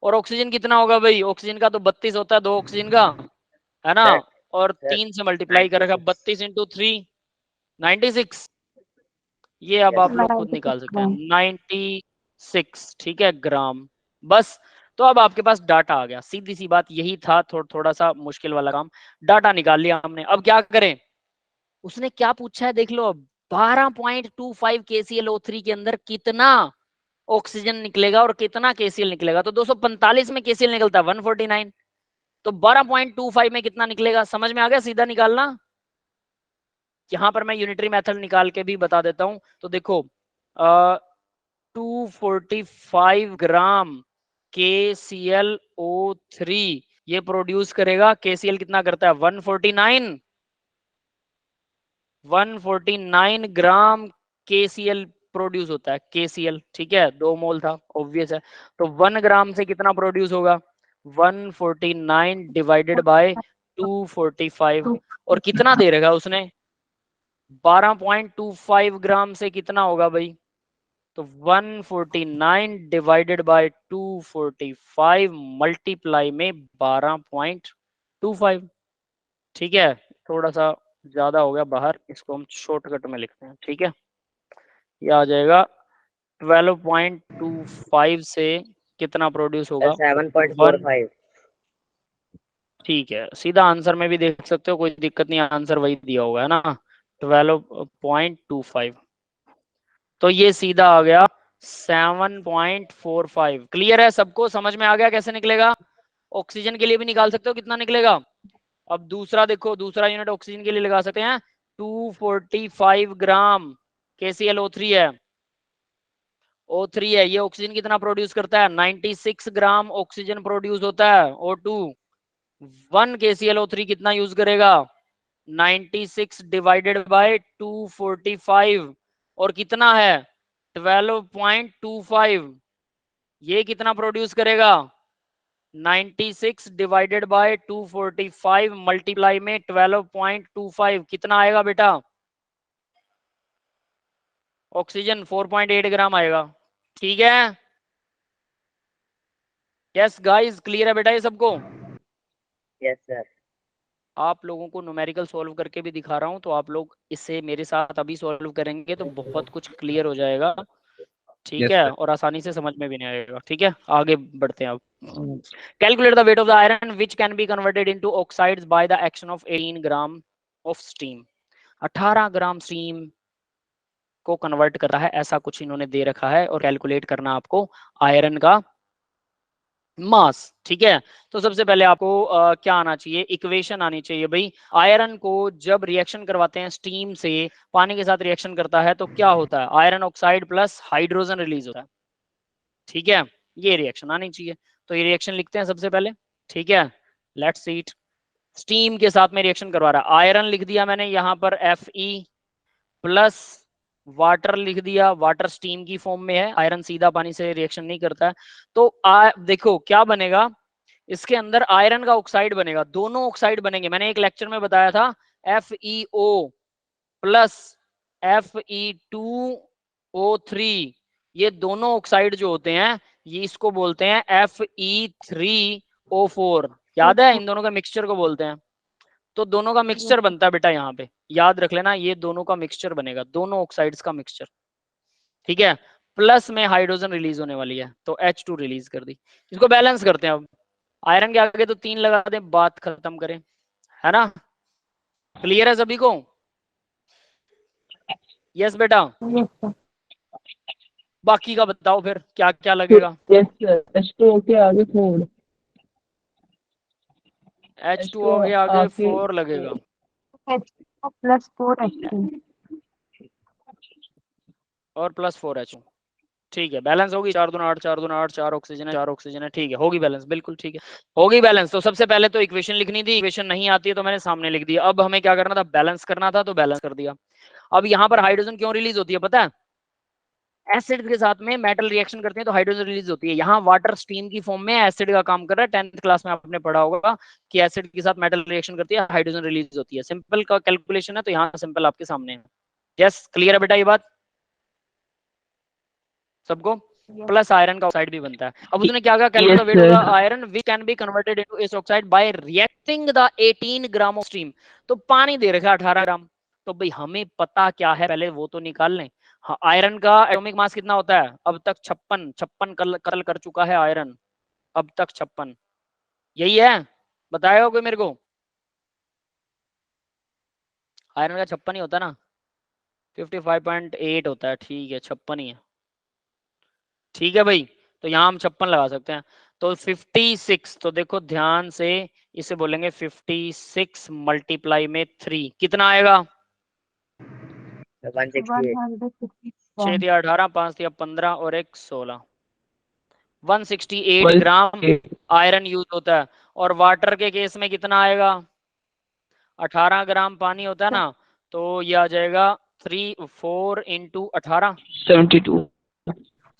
और ऑक्सीजन कितना होगा भाई, ऑक्सीजन का तो 32 होता है, 2 ऑक्सीजन का, है ना। सर और सर 3 से मल्टीप्लाई कर रखा 96 32 इंटू 3 96। ये अब यस आप सर लोग खुद निकाल सकते हैं 96। ठीक है, ग्राम। बस, तो अब आपके पास डाटा आ गया, सीधी सी बात यही था, थोड़ा सा मुश्किल वाला काम। डाटा निकाल लिया हमने, अब क्या करें। उसने क्या पूछा है देख लो अब, 12.25 KClO3 के अंदर कितना ऑक्सीजन निकलेगा और कितना KCl निकलेगा। तो 245 में KCl निकलता है 149, तो 12.25 में कितना निकलेगा, समझ में आ गया, सीधा निकालना। यहां पर मैं यूनिटरी मेथड निकाल के भी बता देता हूं। तो देखो 245 ग्राम KClO3 ये प्रोड्यूस करेगा। KCl कितना करता है 149 ग्राम KCl प्रोड्यूस होता है KCl। ठीक है, 2 मोल था, ऑब्वियस है। तो 1 ग्राम से कितना प्रोड्यूस होगा 149 डिवाइडेड बाय 245। और कितना दे रखा उसने 12.25 ग्राम से कितना होगा भाई, तो 149 डिवाइडेड बाय 245 मल्टीप्लाई में 12.25। ठीक है, थोड़ा सा ज्यादा हो गया बाहर, इसको हम शॉर्टकट में लिखते हैं। ठीक है, ये आ जाएगा 12.25 से कितना प्रोड्यूस होगा 1। 7.45 ठीक है, सीधा आंसर में भी देख सकते हो, कोई दिक्कत नहीं, आंसर वही दिया होगा, है ना 12.25। तो ये सीधा आ गया 7.45। क्लियर है सबको, समझ में आ गया कैसे निकलेगा। ऑक्सीजन के लिए भी निकाल सकते हो कितना निकलेगा। अब दूसरा देखो, दूसरा यूनिट ऑक्सीजन के लिए लगा सकते हैं 245 ग्राम KClO3 है, O3 है, ये ऑक्सीजन कितना प्रोड्यूस करता है 96 ग्राम ऑक्सीजन प्रोड्यूस होता है O2। 1 KClO3 कितना यूज करेगा 96 डिवाइडेड बाय 245 और कितना है 12.25। ये कितना प्रोड्यूस करेगा 96 डिवाइडेड बाय 245 मल्टीप्लाई में 12.25 कितना आएगा बेटा, ऑक्सीजन 4.8 ग्राम आएगा। ठीक है, यस गाइस, क्लियर है बेटा ये सबको। यस सर आप लोगों को न्यूमेरिकल सॉल्व करके भी दिखा रहा हूं, तो आप लोग इसे मेरे साथ अभी सॉल्व करेंगे तो बहुत कुछ क्लियर हो जाएगा। ठीक है, और आसानी से समझ में भी नहीं आएगा। ठीक है, आगे बढ़ते हैं अब। Calculate the weight of the iron which can be converted into oxides by the action of 18 gram of steam. 18 gram steam को कन्वर्ट करता है, ऐसा कुछ इन्होंने दे रखा है, और कैलकुलेट करना आपको आयरन का मास। ठीक है, तो सबसे पहले आपको क्या आना चाहिए, इक्वेशन आनी चाहिए भाई। आयरन को जब रिएक्शन करवाते हैं स्टीम से, पानी के साथ रिएक्शन करता है, तो क्या होता है iron oxide plus hydrogen release होता है। ठीक है, ये रिएक्शन आनी चाहिए, तो ये रिएक्शन लिखते हैं सबसे पहले। ठीक है, लेट्स सी इट। स्टीम के साथ में रिएक्शन करवा रहा है, आयरन लिख दिया मैंने यहाँ पर Fe प्लस वाटर लिख दिया, वाटर स्टीम की फॉर्म में है, आयरन सीधा पानी से रिएक्शन नहीं करता है। तो देखो क्या बनेगा, इसके अंदर आयरन का ऑक्साइड बनेगा, दोनों ऑक्साइड बनेंगे, मैंने एक लेक्चर में बताया था FeO प्लस Fe2O3, ये दोनों ऑक्साइड जो होते हैं ये इसको बोलते हैं Fe3O4, याद है, इन दोनों का मिक्सचर को बोलते हैं। तो दोनों का मिक्सचर बनता है बेटा, यहाँ पे याद रख लेना, ये दोनों का मिक्सचर बनेगा, दोनों ऑक्साइड्स का मिक्सचर। ठीक है, प्लस में हाइड्रोजन रिलीज होने वाली है, तो H2 रिलीज कर दी। इसको बैलेंस करते हैं अब, आयरन के आगे तो 3 लगा दें, बात खत्म करें, है ना। क्लियर है सभी को, यस बेटा। बाकी का बताओ फिर क्या क्या लगेगा। यस सर, H2O के आगे 4, H2O के आगे आगे 4 लगेगा। प्लस 4H2, और प्लस 4H2। ठीक है, बैलेंस होगी। 4 दूना 8, 4 दूना 8, 4 ऑक्सीजन है, 4 ऑक्सीजन है। ठीक है, होगी बैलेंस, बिल्कुल ठीक है, होगी बैलेंस। तो सबसे पहले तो इक्वेशन लिखनी थी, इक्वेशन नहीं आती है तो मैंने सामने लिख दिया। अब हमें क्या करना था, बैलेंस करना था, तो बैलेंस कर दिया। अब यहाँ पर हाइड्रोजन क्यों रिलीज होती है पता है? एसिड के साथ में मेटल रिएक्शन करते हैं तो हाइड्रोजन रिलीज होती है। यहाँ वाटर स्टीम की फॉर्म में एसिड का काम कर रहा है। 10th क्लास में आपने पढ़ा होगा कि एसिड के साथ मेटल रिएक्शन करती है, हाइड्रोजन रिलीज होती है। सिंपल का कैलकुलेशन है, तो यहाँ सिंपल आपके सामने है। यस, क्लियर है बेटा ये बात सबको? प्लस आयरन का ऑक्साइड भी बनता है। अब उसने क्या कहा, calculate the weight of the iron which can be converted into S oxide bye reacting the 18 gram of steam. तो पानी दे रखा है 18 ग्राम। तो भाई हमें पता क्या है, पहले वो तो निकाल लें। हाँ, आयरन का एटॉमिक मास कितना होता है? अब तक 56 कल कर चुका है आयरन, अब तक 56। यही है, बताएगा कोई मेरे को? आयरन का 56 ही होता है ना, 55.8 होता है। ठीक है, 56 ही है। ठीक है भाई, तो यहाँ हम 56 लगा सकते हैं। तो 56, तो देखो ध्यान से, इसे बोलेंगे 56 मल्टीप्लाई में 3 कितना आएगा? 168. 6 दिया 18, 5 दिया 15 और 1 16, 168 ग्राम आयरन यूज होता है। और वाटर के केस में कितना आएगा? 18 ग्राम पानी होता है ना, तो ये आ जाएगा 4 इंटू 18, 72,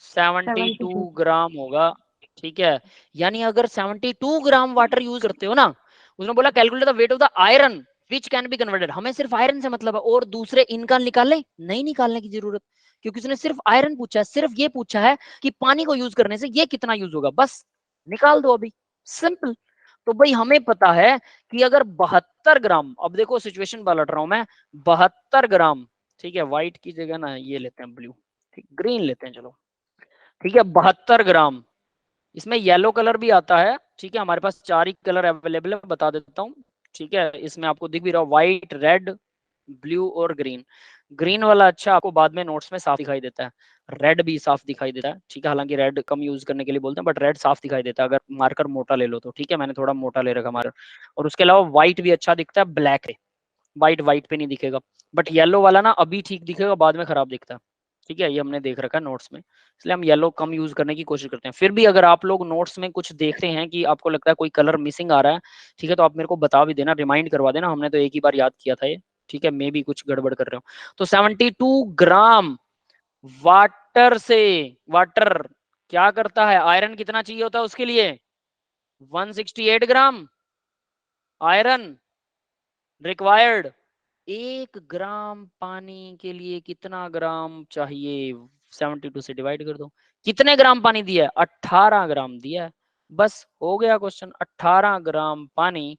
72 ग्राम होगा। ठीक है, यानी अगर 72 ग्राम वाटर यूज करते हो ना, उसने बोला calculate the weight of the iron which can be converted. हमें सिर्फ आयरन से मतलब है, और दूसरे इनका निकालने नहीं, निकालने की जरूरत, क्योंकि उसने सिर्फ आयरन पूछा है। सिर्फ ये पूछा है कि पानी को यूज करने से ये कितना यूज होगा, बस निकाल दो अभी, सिंपल। तो भाई हमें पता है कि अगर 72 ग्राम, अब देखो सिचुएशन पलट रहा हूं मैं, 72 ग्राम, ठीक है, व्हाइट की जगह ना ये लेते हैं ब्लू, ठीक, ग्रीन लेते हैं चलो, ठीक है, 72 ग्राम। इसमें येलो कलर भी आता है, ठीक है, हमारे पास 4 ही कलर अवेलेबल है, बता देता हूँ। ठीक है, इसमें आपको दिख भी रहा, व्हाइट, रेड, ब्लू और ग्रीन। ग्रीन वाला अच्छा आपको बाद में नोट्स में साफ दिखाई देता है, रेड भी साफ दिखाई देता है। ठीक है, हालांकि रेड कम यूज करने के लिए बोलते हैं, बट रेड साफ दिखाई देता है अगर मार्कर मोटा ले लो तो। ठीक है, मैंने थोड़ा मोटा ले रखा मार्कर। और उसके अलावा व्हाइट भी अच्छा दिखता है, ब्लैक है, व्हाइट पे नहीं दिखेगा। बट येलो वाला ना अभी ठीक दिखेगा, बाद में खराब दिखता है। ठीक है, ये हमने देख रखा है नोट्स में, इसलिए हम येलो कम यूज करने की कोशिश करते हैं। फिर भी अगर आप लोग नोट्स में कुछ देखते हैं कि आपको लगता है कोई कलर मिसिंग आ रहा है, ठीक है, तो आप मेरे को बता भी देना, रिमाइंड करवा देना, हमने तो एक ही बार याद किया था ये। ठीक है, मे भी कुछ गड़बड़ कर रहे हो। तो 72 ग्राम वाटर से, वाटर क्या करता है, आयरन कितना चाहिए होता है उसके लिए? 168 ग्राम आयरन रिक्वायर्ड। 1 ग्राम पानी के लिए कितना ग्राम चाहिए? 72 से डिवाइड कर दो। कितने ग्राम पानी दिया है? 18 ग्राम दिया है। बस हो गया क्वेश्चन। 18 ग्राम पानी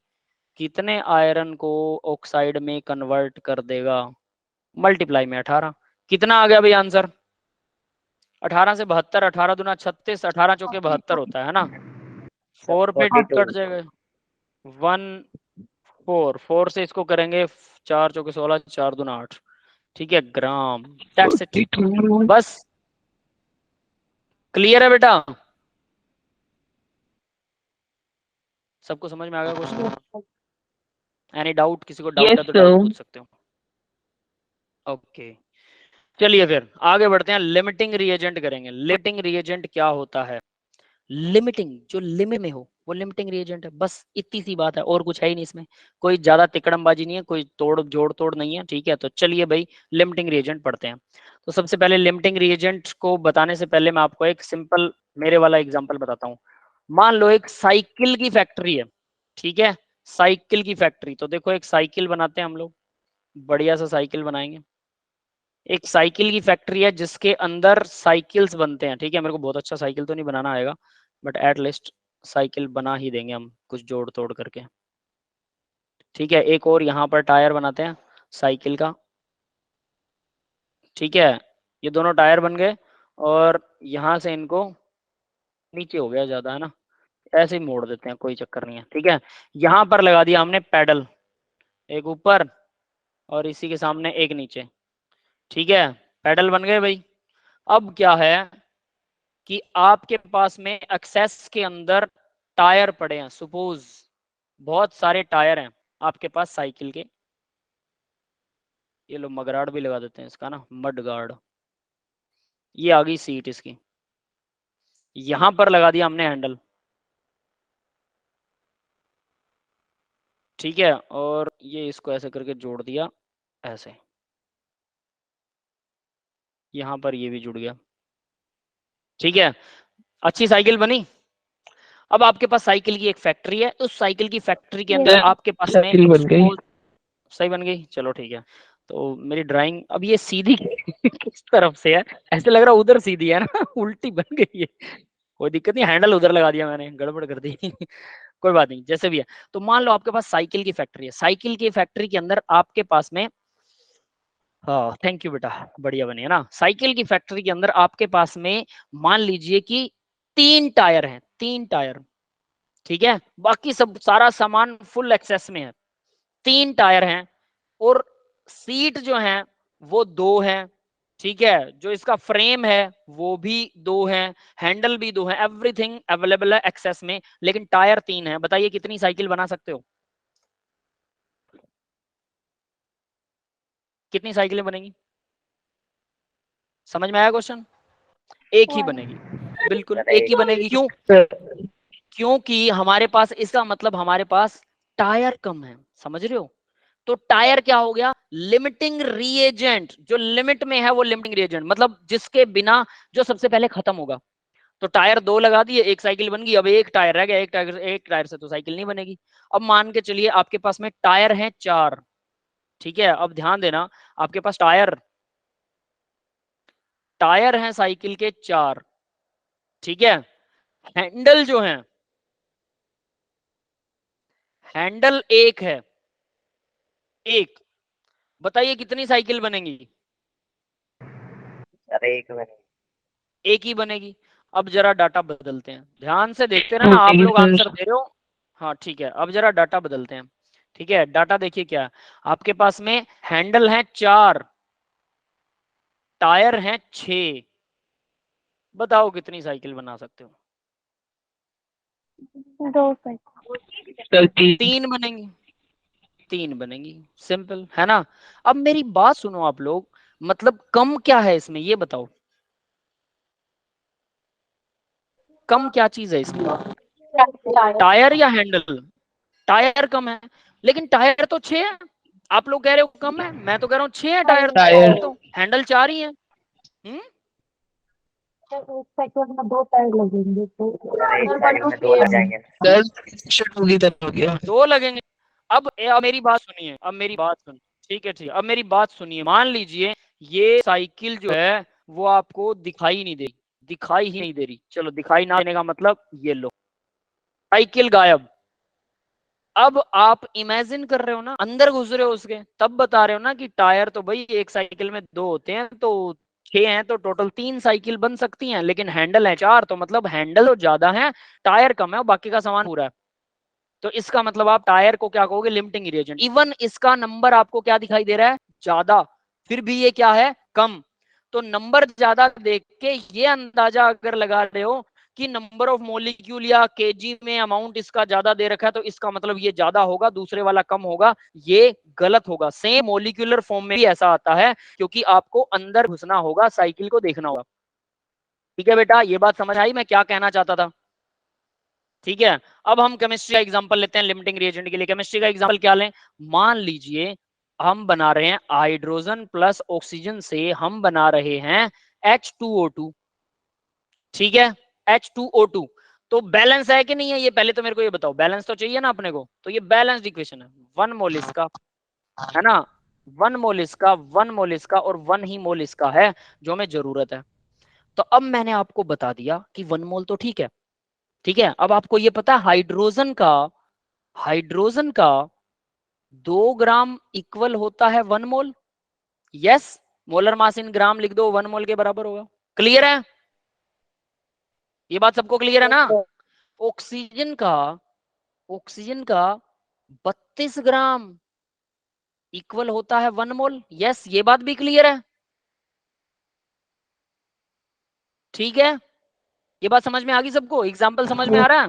कितने आयरन को ऑक्साइड में कन्वर्ट कर देगा? मल्टीप्लाई में 18। कितना आ गया भाई आंसर? 18 से 72, 18 दूना 36, 18 चौके 72 होता है ना, 4 पे 42. कट जाएगा, 4 से इसको करेंगे 4 चौके 16, 4 दूना 8। ठीक है, ग्राम, दैट्स इट, 42, बस। क्लियर है बेटा? सबको समझ में आ गया क्वेश्चन? Any doubt? किसी को डाउट है तो डाउट पूछ सकते हो। ओके, चलिए फिर आगे बढ़ते हैं, लिमिटिंग रिएजेंट करेंगे। लिमिटिंग रिएजेंट क्या होता है? लिमिटिंग, जो लिमिट में हो वो लिमिटिंग रिएजेंट है, बस इतनी सी बात है, और कुछ है ही नहीं इसमें, कोई ज्यादा तिकड़मबाजी नहीं है, कोई तोड़ जोड़ तोड़ नहीं है। ठीक है, तो चलिए भाई लिमिटिंग रिएजेंट पढ़ते हैं। तो सबसे पहले लिमिटिंग रिएजेंट को बताने से पहले मैं आपको एक सिंपल मेरे वाला एग्जांपल बताता हूँ। मान लो एक साइकिल की फैक्ट्री है, ठीक है, साइकिल की फैक्ट्री। तो देखो एक साइकिल बनाते हैं हम लोग, बढ़िया सा साइकिल बनाएंगे। एक साइकिल की फैक्ट्री है जिसके अंदर साइकिल्स बनते हैं। ठीक है, मेरे को बहुत अच्छा साइकिल तो नहीं बनाना आएगा, बट एट लीस्ट साइकिल बना ही देंगे हम कुछ जोड़ तोड़ करके। ठीक है, एक और यहाँ पर टायर बनाते हैं साइकिल का। ठीक है, ये दोनों टायर बन गए, और यहाँ से इनको नीचे हो गया ज्यादा है ना, ऐसे ही मोड़ देते हैं, कोई चक्कर नहीं है। ठीक है, यहाँ पर लगा दिया हमने पैडल, एक ऊपर और इसी के सामने एक नीचे। ठीक है, पैडल बन गए भाई। अब क्या है, कि आपके पास में एक्सेस के अंदर टायर पड़े हैं, सपोज बहुत सारे टायर हैं आपके पास साइकिल के, ये लो मगराड़ भी लगा देते हैं इसका ना, मड गार्ड, ये आ गई सीट इसकी, यहां पर लगा दिया हमने हैंडल, ठीक है, और ये इसको ऐसे करके जोड़ दिया ऐसे, यहां पर ये भी जुड़ गया, ठीक है, अच्छी साइकिल बनी। अब आपके पास साइकिल की एक फैक्ट्री है, उस साइकिल की फैक्ट्री के अंदर Yes. आपके पास में साइकिल बन गई। सही बन गई, चलो ठीक है। तो मेरी ड्राइंग अब ये सीधी किस तरफ से है, ऐसे लग रहा है उधर सीधी है ना, उल्टी बन गई है, कोई दिक्कत नहीं, हैंडल उधर लगा दिया मैंने, गड़बड़ कर दी कोई बात नहीं, जैसे भी है। तो मान लो आपके पास साइकिल की फैक्ट्री है, साइकिल की फैक्ट्री के अंदर आपके पास में, हाँ थैंक यू बेटा, बढ़िया बनी है ना, साइकिल की फैक्ट्री के अंदर आपके पास में मान लीजिए कि 3 टायर हैं, 3 टायर, ठीक है, बाकी सब सारा सामान फुल एक्सेस में है, 3 टायर हैं, और सीट जो है वो 2 है, ठीक है, जो इसका फ्रेम है वो भी 2 है, हैंडल भी 2 है, एवरीथिंग अवेलेबल है एक्सेस में, लेकिन टायर 3 है। बताइए कितनी साइकिल बना सकते हो, कितनी साइकिलें बनेंगी, समझ में आया क्वेश्चन? एक ही One. बनेगी, बिल्कुल सर एक ही एक बनेगी, क्यों? क्योंकि हमारे पास, इसका मतलब हमारे पास टायर कम है, समझ रहे हो? तो टायर क्या हो गया, लिमिटिंग रिएजेंट, जो लिमिट में है वो लिमिटिंग रिएजेंट, मतलब जिसके बिना जो सबसे पहले खत्म होगा। तो टायर 2 लगा दिए, एक साइकिल बन गई, अब एक टायर रह गया, एक टायर से तो साइकिल नहीं बनेगी। अब मान के चलिए आपके पास में टायर है 4, ठीक है, अब ध्यान देना, आपके पास टायर हैं साइकिल के 4, ठीक है, हैंडल जो है, हैंडल एक है, एक, बताइए कितनी साइकिल बनेगी? सर एक बने एक ही बनेगी। अब जरा डाटा बदलते हैं, ध्यान से देखते रहना, आप लोग आंसर दे रहे हो, हाँ ठीक है, अब जरा डाटा बदलते हैं, ठीक है, डाटा देखिए क्या है, आपके पास में हैंडल है 4, टायर हैं 6, बताओ कितनी साइकिल बना सकते हो? 2 साइकिल। सर 3। 3 बनेंगी, 3 बनेंगी, सिंपल है ना। अब मेरी बात सुनो आप लोग, मतलब कम क्या है इसमें ये बताओ, कम क्या चीज है इसमें, टायर या हैंडल? टायर कम है, लेकिन टायर तो 6 है, आप लोग कह रहे हो कम है, मैं तो कह रहा हूँ 6 है टायर, टायर तो हैंडल 4 ही है। एक साइकिल में 2 टायर लगेंगे तो सर एक साइकिल में 2 लग जाएंगे। 10 होगी तब हो गया। 2 लगेंगे। अब मेरी बात सुनिए, अब मेरी बात सुनिए, ठीक है ठीक है, अब मेरी बात सुनिए, मान लीजिए ये साइकिल जो है वो आपको दिखाई नहीं दे रही, दिखाई ही नहीं दे रही, चलो दिखाई ना देने का मतलब ये लो, साइकिल गायब। अब आप इमेजिन कर रहे हो ना, अंदर घुस रहे हो उसके, तब बता रहे हो ना कि टायर तो भाई एक साइकिल में 2 होते हैं, तो 6 हैं, तो टोटल 3 साइकिल बन सकती हैं, लेकिन हैंडल है 4, तो मतलब हैंडल तो ज्यादा है, टायर कम है और बाकी का सामान पूरा है। तो इसका मतलब आप टायर को क्या कहोगे, लिमिटिंग रिएजेंट। इवन इसका नंबर आपको क्या दिखाई दे रहा है, ज्यादा, फिर भी ये क्या है, कम। तो नंबर ज्यादा देख के ये अंदाजा अगर लगा रहे हो कि नंबर ऑफ मोलिक्यूल या केजी में अमाउंट इसका ज्यादा दे रखा है, तो इसका मतलब ये ज्यादा होगा, दूसरे वाला कम होगा, ये गलत होगा। सेम मोलिकुलर फॉर्म में भी ऐसा आता है, क्योंकि आपको अंदर घुसना होगा, साइकिल को देखना होगा। ठीक है बेटा, ये बात समझ आई मैं क्या कहना चाहता था? ठीक है, अब हम केमिस्ट्री का एग्जांपल लेते हैं लिमिटिंग रिएजेंट के लिए। केमिस्ट्री का एग्जांपल क्या लें, मान लीजिए हम बना रहे हैं हाइड्रोजन प्लस ऑक्सीजन से हम बना रहे हैं H2O2, ठीक है, H2O2। तो बैलेंस है कि नहीं है, ये पहले तो मेरे को ये बताओ, बैलेंस तो चाहिए ना अपने को, तो ये बैलेंस्ड इक्वेशन है, 1 मोल इसका है ना, 1 मोल इसका, 1 मोल इसका और 1 ही मोल इसका है जो हमें जरूरत है। तो अब मैंने आपको बता दिया कि 1 मोल तो ठीक है, ठीक है। अब आपको ये पता है हाइड्रोजन का 2 ग्राम इक्वल होता है 1 मोल, यस, मोलर मास इन ग्राम लिख दो, 1 मोल के बराबर होगा। क्लियर है, ये बात सबको क्लियर है ना? ऑक्सीजन का 32 ग्राम इक्वल होता है 1 मोल, यस, ये बात भी क्लियर है, ठीक है। ये बात समझ में आ गई सबको? एग्जाम्पल समझ में आ रहा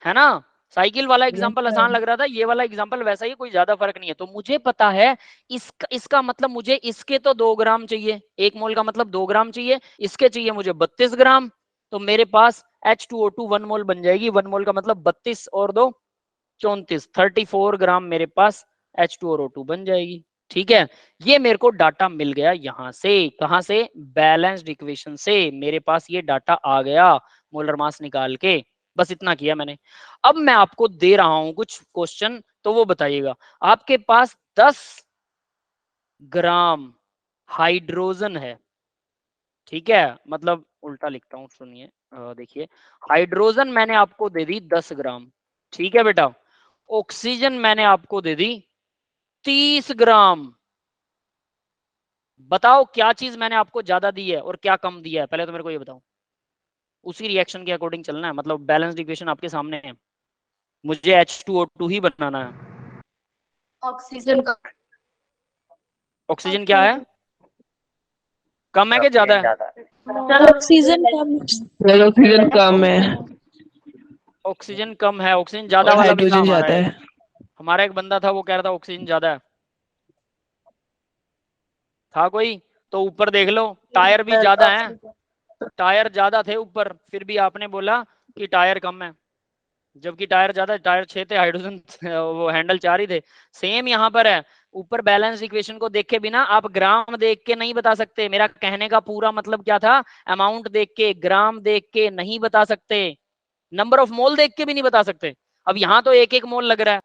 है ना? साइकिल वाला एग्जाम्पल आसान लग रहा था, ये वाला एग्जाम्पल वैसा ही, कोई ज्यादा फर्क नहीं है। तो मुझे पता है इसका मतलब मुझे इसके तो 2 ग्राम चाहिए, 1 मोल का मतलब 2 ग्राम चाहिए, इसके चाहिए मुझे 32 ग्राम। तो मेरे पास H2O2 1 मोल बन जाएगी। 1 मोल का मतलब 32 और 2 34, 34 ग्राम मेरे पास H2O2 बन जाएगी। ठीक है, ये मेरे को डाटा मिल गया यहां से। कहां से? बैलेंस्ड इक्वेशन से मेरे पास ये डाटा आ गया मोलर मास निकाल के। बस इतना किया मैंने। अब मैं आपको दे रहा हूं कुछ क्वेश्चन, तो वो बताइएगा। आपके पास 10 ग्राम हाइड्रोजन है, ठीक है, मतलब उल्टा लिखता हूं, सुनिए, देखिए, हाइड्रोजन मैंने आपको दे दी 10 ग्राम, ठीक है बेटा। ऑक्सीजन मैंने आपको दे दी 30 ग्राम। बताओ क्या चीज मैंने आपको ज्यादा दी है और क्या कम दिया है? पहले तो मेरे को ये बताओ। उसी रिएक्शन के अकॉर्डिंग चलना है, मतलब बैलेंस्ड इक्वेशन आपके सामने है, मुझे H2O2 ही बनाना है। ऑक्सीजन का ऑक्सीजन क्या है? कम है कि ज्यादा है? ऑक्सीजन कम ऑक्सीजन कम है, ऑक्सीजन कम है। ऑक्सीजन ज्यादा और वाला भी था हाइड्रोजन हमारा ज्यादा एक। है। हमारा एक बंदा था, वो कह रहा था ऑक्सीजन ज्यादा है। था कोई? तो ऊपर देख लो, टायर भी ज्यादा है, टायर ज्यादा थे ऊपर, फिर भी आपने बोला कि टायर कम है, जबकि टायर ज्यादा, टायर 6 थे, हाइड्रोजन वो हैंडल 4 ही थे। सेम यहाँ पर है। ऊपर बैलेंस इक्वेशन को देख के बिना आप ग्राम देख के नहीं बता सकते। मेरा कहने का पूरा मतलब क्या था? अमाउंट देख के, ग्राम देख के नहीं बता सकते, नंबर ऑफ मोल देख के भी नहीं बता सकते। अब यहाँ तो 1-1 मोल लग रहा है,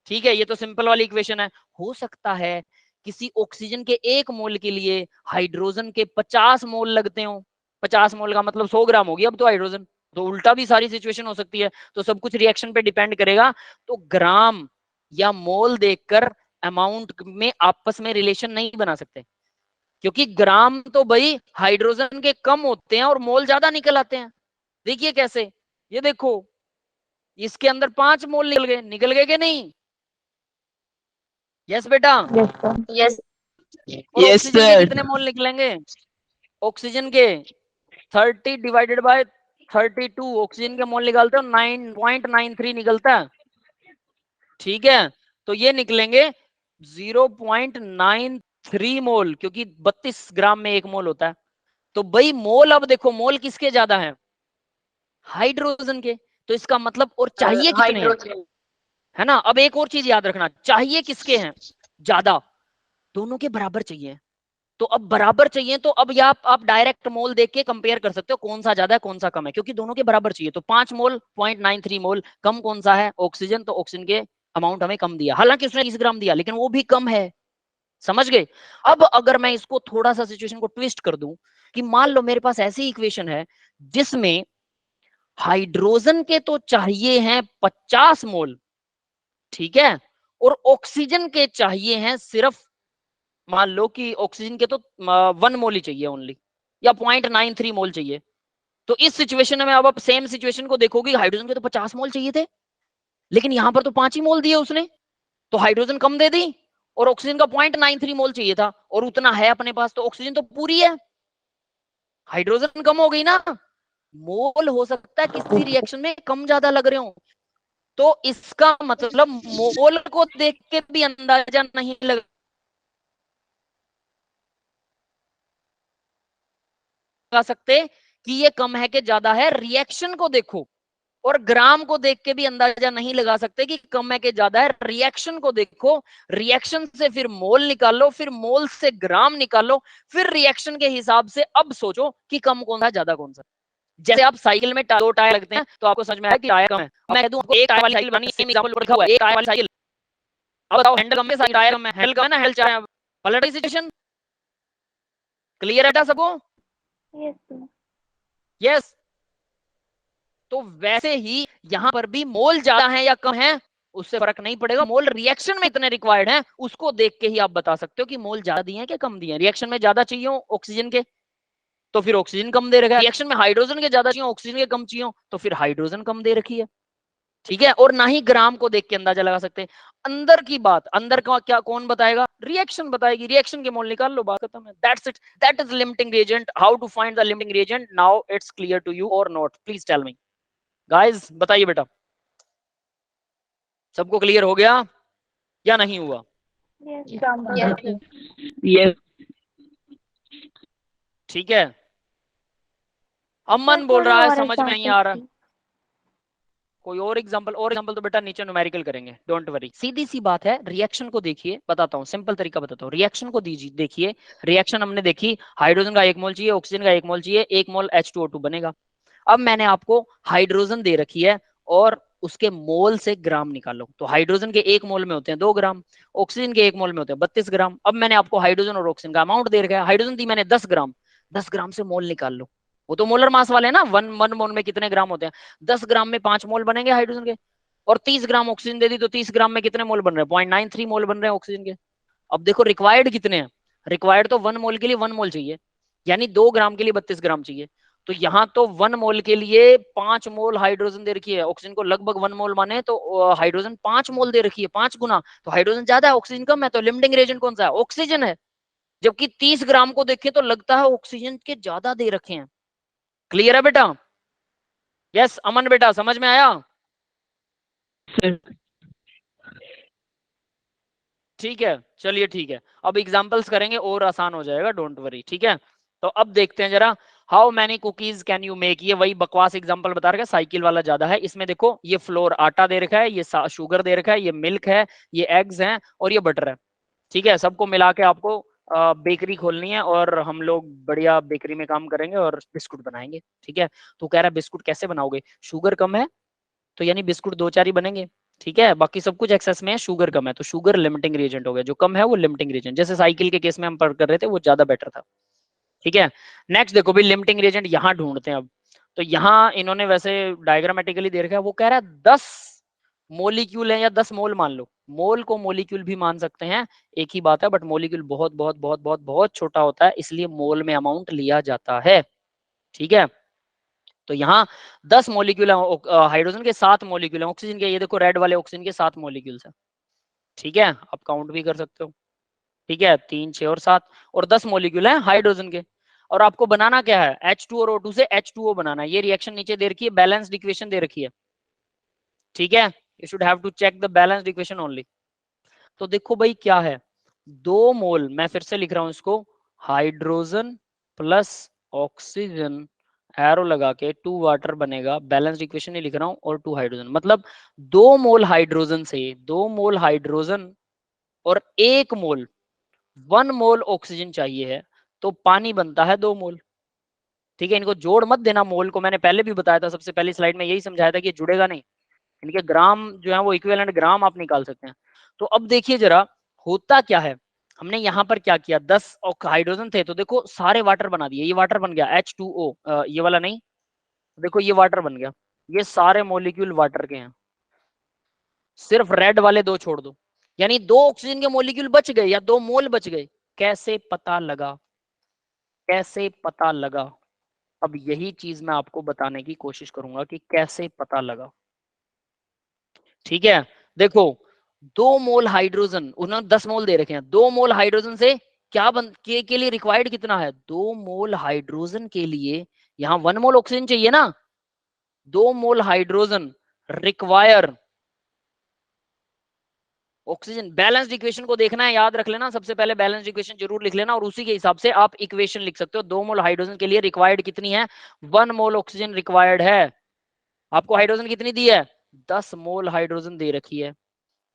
ठीक है, ये तो सिंपल वाली इक्वेशन है। हो सकता है किसी ऑक्सीजन के 1 मोल के लिए हाइड्रोजन के 50 मोल लगते हो। 50 मोल का मतलब 100 ग्राम होगी अब तो हाइड्रोजन। तो उल्टा भी सारी सिचुएशन हो सकती है। तो सब कुछ रिएक्शन पे डिपेंड करेगा। तो ग्राम या मोल देखकर अमाउंट में आपस में रिलेशन नहीं बना सकते, क्योंकि ग्राम तो भाई हाइड्रोजन के कम होते हैं और मोल ज्यादा निकल आते हैं। देखिए कैसे, ये देखो, इसके अंदर 5 मोल निकल गए कि नहीं? यस बेटा। यस और यस ऑक्सीजन के सर। कितने मोल निकलेंगे? ऑक्सीजन के 30 डिवाइडेड बाय 32, ऑक्सीजन के मोल निकालते हो 9.93 निकलता है, ठीक है। तो ये निकलेंगे 0.93 मोल, क्योंकि 32 ग्राम में 1 मोल होता है। तो भाई मोल, अब देखो मोल किसके ज्यादा है? हाइड्रोजन के। तो इसका मतलब, और चाहिए कितने हैं, है ना? अब एक और चीज याद रखना, चाहिए किसके हैं ज्यादा? दोनों के बराबर चाहिए। तो अब बराबर चाहिए, तो अब या आप डायरेक्ट मोल देख के कंपेयर कर सकते हो कौन सा ज्यादा है कौन सा कम है, क्योंकि दोनों के बराबर चाहिए। तो 5 मोल 0.93 मोल कम कौन सा है? ऑक्सीजन। तो ऑक्सीजन के अमाउंट हमें कम दिया, हालांकि उसने 30 ग्राम दिया, लेकिन वो भी कम है। समझ गए? अब अगर मैं इसको थोड़ा सा सिचुएशन को ट्विस्ट कर दूं, कि मान लो मेरे पास ऐसी इक्वेशन है जिसमें हाइड्रोजन के तो चाहिए हैं 50 मोल, ठीक है, और ऑक्सीजन के चाहिए हैं सिर्फ, मान लो कि ऑक्सीजन के तो 1 मोल ही चाहिए ओनली, या 0.93 मोल चाहिए। तो इस सिचुएशन में अब आप सेम सिचुएशन को देखोगे, हाइड्रोजन के तो 50 मोल चाहिए थे, लेकिन यहां पर तो 5 ही मोल दिए उसने, तो हाइड्रोजन कम दे दी। और ऑक्सीजन का 0.93 मोल चाहिए था, और उतना है अपने पास, तो ऑक्सीजन तो पूरी है, हाइड्रोजन कम हो गई ना। मोल हो सकता है किसी रिएक्शन में कम ज्यादा लग रहे हो, तो इसका मतलब मोल को देख के भी अंदाजा नहीं लगा सकते कि ये कम है कि ज्यादा है। रिएक्शन को देखो, और ग्राम को देख के भी अंदाजा नहीं लगा सकते कि कम है कि ज्यादा है। रिएक्शन को देखो, रिएक्शन से फिर मोल निकालो, फिर मोल से ग्राम निकालो, फिर रिएक्शन के हिसाब से अब सोचो कि कम कौन सा ज्यादा कौन सा। जैसे आप साइकिल में 2 टायर लगते हैं, तो आपको समझ में आया कि टायर कम है। मैं कह दूं आपको एक टायर वाली साइकिल बनी, सेम एग्जांपल लिखा हुआ है, एक टायर वाली साइकिल। अब बताओ, हैंडल कम है, टायर कम है, हैंडल कम है ना, हैंडल चाहे पलट गई सिचुएशन। क्लियर है सबको? Yes yes. तो वैसे ही यहां पर भी मोल ज्यादा है या कम है, उससे फर्क नहीं पड़ेगा। मोल रिएक्शन में इतने रिक्वायर्ड हैं, उसको देख के ही आप बता सकते हो कि मोल ज्यादा दिए हैं कि कम दिए हैं। रिएक्शन में ज्यादा चाहिए हो ऑक्सीजन के, तो फिर ऑक्सीजन कम दे रखा है। रिएक्शन में हाइड्रोजन के ज्यादा चाहिए, ऑक्सीजन के कम चाहिए, तो फिर हाइड्रोजन कम दे रखी है। ठीक है, और ना ही ग्राम को देख के अंदाजा लगा सकते हैं। अंदर की बात, अंदर का क्या कौन बताएगा? रिएक्शन बताएगी, रिएक्शन के मोल निकाल लो, बात खत्म है। That's it, that is limiting reagent. How to find the limiting reagent? Now it's clear to you और not? Please tell me guys, बताइए बेटा, सबको क्लियर हो गया या नहीं हुआ? Yes. ठीक है, अमन बोल रहा है समझ में नहीं आ रहा। कोई और एग्जांपल तो बेटा नीचे न्यूमेरिकल करेंगे, डोंट वरी। सीधी सी बात है, रिएक्शन को देखिए, बताता हूँ, सिंपल तरीका बताता हूँ। रिएक्शन को दीजिए, देखिए रिएक्शन हमने देखी, हाइड्रोजन का 1 मोल चाहिए, ऑक्सीजन का 1 मोल चाहिए, 1 मोल H2O2 बनेगा। अब मैंने आपको हाइड्रोजन दे रखी है और उसके मोल से ग्राम निकालो, तो हाइड्रोजन के 1 मोल में होते हैं 2 ग्राम, ऑक्सीजन के 1 मोल में होते हैं 32 ग्राम। अब मैंने आपको हाइड्रोजन और ऑक्सीजन का अमाउंट दे रखा है, हाइड्रोजन दी मैंने 10 ग्राम, 10 ग्राम से मोल निकाल लो। वो तो मोलर मास वाले हैं ना, वन मोल में कितने ग्राम होते हैं, 10 ग्राम में 5 मोल बनेंगे हाइड्रोजन के, और 30 ग्राम ऑक्सीजन दे दी तो 30 ग्राम में कितने मोल बन रहे हैं? 0.93 मोल बन रहे हैं ऑक्सीजन के। अब देखो रिक्वायर्ड कितने हैं, रिक्वायर्ड तो 1 मोल के लिए 1 मोल चाहिए, यानी 2 ग्राम के लिए 32 ग्राम चाहिए। तो यहाँ तो 1 मोल के लिए 5 मोल हाइड्रोजन दे रखी है, ऑक्सीजन को लगभग 1 मोल माने तो हाइड्रोजन 5 मोल दे रखी है, 5 गुना। तो हाइड्रोजन ज्यादा है, ऑक्सीजन कम है, तो लिमिटिंग रिएजेंट कौन सा है? ऑक्सीजन है। जबकि 30 ग्राम को देखें तो लगता है ऑक्सीजन के ज्यादा दे रखे हैं। क्लियर है बेटा? यस अमन बेटा, समझ में आया? Sir. ठीक है, चलिए ठीक है, अब एग्जांपल्स करेंगे और आसान हो जाएगा, डोंट वरी। ठीक है, तो अब देखते हैं जरा, how many cookies can you make. ये वही बकवास एग्जांपल बता रखा है, साइकिल वाला ज्यादा है। इसमें देखो ये फ्लोर आटा दे रखा है, ये शुगर दे रखा है, ये मिल्क है, ये एग्स हैं और ये बटर है। ठीक है, सबको मिला के आपको बेकरी खोलनी है और हम लोग बढ़िया बेकरी में काम करेंगे और बिस्कुट बनाएंगे। ठीक है, तो कह रहा है बिस्कुट कैसे बनाओगे? शुगर कम है तो यानी बिस्कुट 2-4 ही बनेंगे। ठीक है, बाकी सब कुछ एक्सेस में है, शुगर कम है, तो शुगर लिमिटिंग रिएजेंट हो गया, जो कम है वो लिमिटिंग रिएजेंट। जैसे साइकिल के केस में हम पढ़ कर रहे थे, वो ज्यादा बेटर था। ठीक है, नेक्स्ट देखो भाई, लिमिटिंग रिएजेंट यहाँ ढूंढते हैं अब। तो यहाँ इन्होंने वैसे डायग्रामेटिकली दे रखा है, वो कह रहा है 10 मोलिक्यूल है या 10 मोल मान लो। मोल को मोलिक्यूल भी मान सकते हैं, एक ही बात है, बट मोलिक्यूल बहुत बहुत बहुत बहुत बहुत छोटा होता है, इसलिए मोल में अमाउंट लिया जाता है। ठीक है, तो यहाँ 10 मॉलिक्यूल है हाइड्रोजन के, 7 मॉलिक्यूल है ऑक्सीजन के। ये देखो रेड वाले ऑक्सीजन के 7 मॉलिक्यूल्स है। ठीक है, आप काउंट भी कर सकते हो। ठीक है, 3, 6 और 7, और 10 मॉलिक्यूल है हाइड्रोजन के। और आपको बनाना क्या है? H2 और O2 से H2O बनाना है। ये रिएक्शन नीचे दे रखी है, बैलेंस्ड इक्वेशन दे रखी है। ठीक है, you should have to check the balanced equation only. तो देखो भाई क्या है, 2 मोल, मैं फिर से लिख रहा हूं इसको, हाइड्रोजन प्लस ऑक्सीजन, एरो लगा के 2 वाटर बनेगा, बैलेंस्ड इक्वेशन ही लिख रहा हूं, और 2 हाइड्रोजन, मतलब 2 मोल हाइड्रोजन से 2 मोल हाइड्रोजन और 1 मोल 1 मोल ऑक्सीजन चाहिए है, तो पानी बनता है 2 मोल। ठीक है, इनको जोड़ मत देना मोल को, मैंने पहले भी बताया था, सबसे पहली स्लाइड में यही समझाया था कि जुड़ेगा नहीं। इनके ग्राम जो है वो इक्विवेलेंट ग्राम आप निकाल सकते हैं। तो अब देखिए जरा होता क्या है, हमने यहाँ पर क्या किया, 10 हाइड्रोजन थे तो देखो सारे वाटर बना दिए, ये वाटर बन गया H2O, ये वाला नहीं, देखो ये वाटर बन गया, ये सारे मॉलिक्यूल वाटर के हैं, सिर्फ रेड वाले 2 छोड़ दो, यानी 2 ऑक्सीजन के मॉलिक्यूल बच गए या 2 मोल बच गए। कैसे पता लगा? कैसे पता लगा? अब यही चीज मैं आपको बताने की कोशिश करूंगा कि कैसे पता लगा। ठीक है, देखो 2 मोल हाइड्रोजन, उन्होंने 10 मोल दे रखे हैं, 2 मोल हाइड्रोजन से क्या के लिए रिक्वायर्ड कितना है? 2 मोल हाइड्रोजन के लिए यहाँ 1 मोल ऑक्सीजन चाहिए ना, 2 मोल hydrogen require oxygen. Balanced equation को देखना है, याद रख लेना, सबसे पहले बैलेंस्ड इक्वेशन जरूर लिख लेना और उसी के हिसाब से आप इक्वेशन लिख सकते हो। 2 मोल हाइड्रोजन के लिए रिक्वायर्ड कितनी है? 1 मोल ऑक्सीजन रिक्वायर्ड है। आपको हाइड्रोजन कितनी दी है? 10 मोल हाइड्रोजन दे रखी है,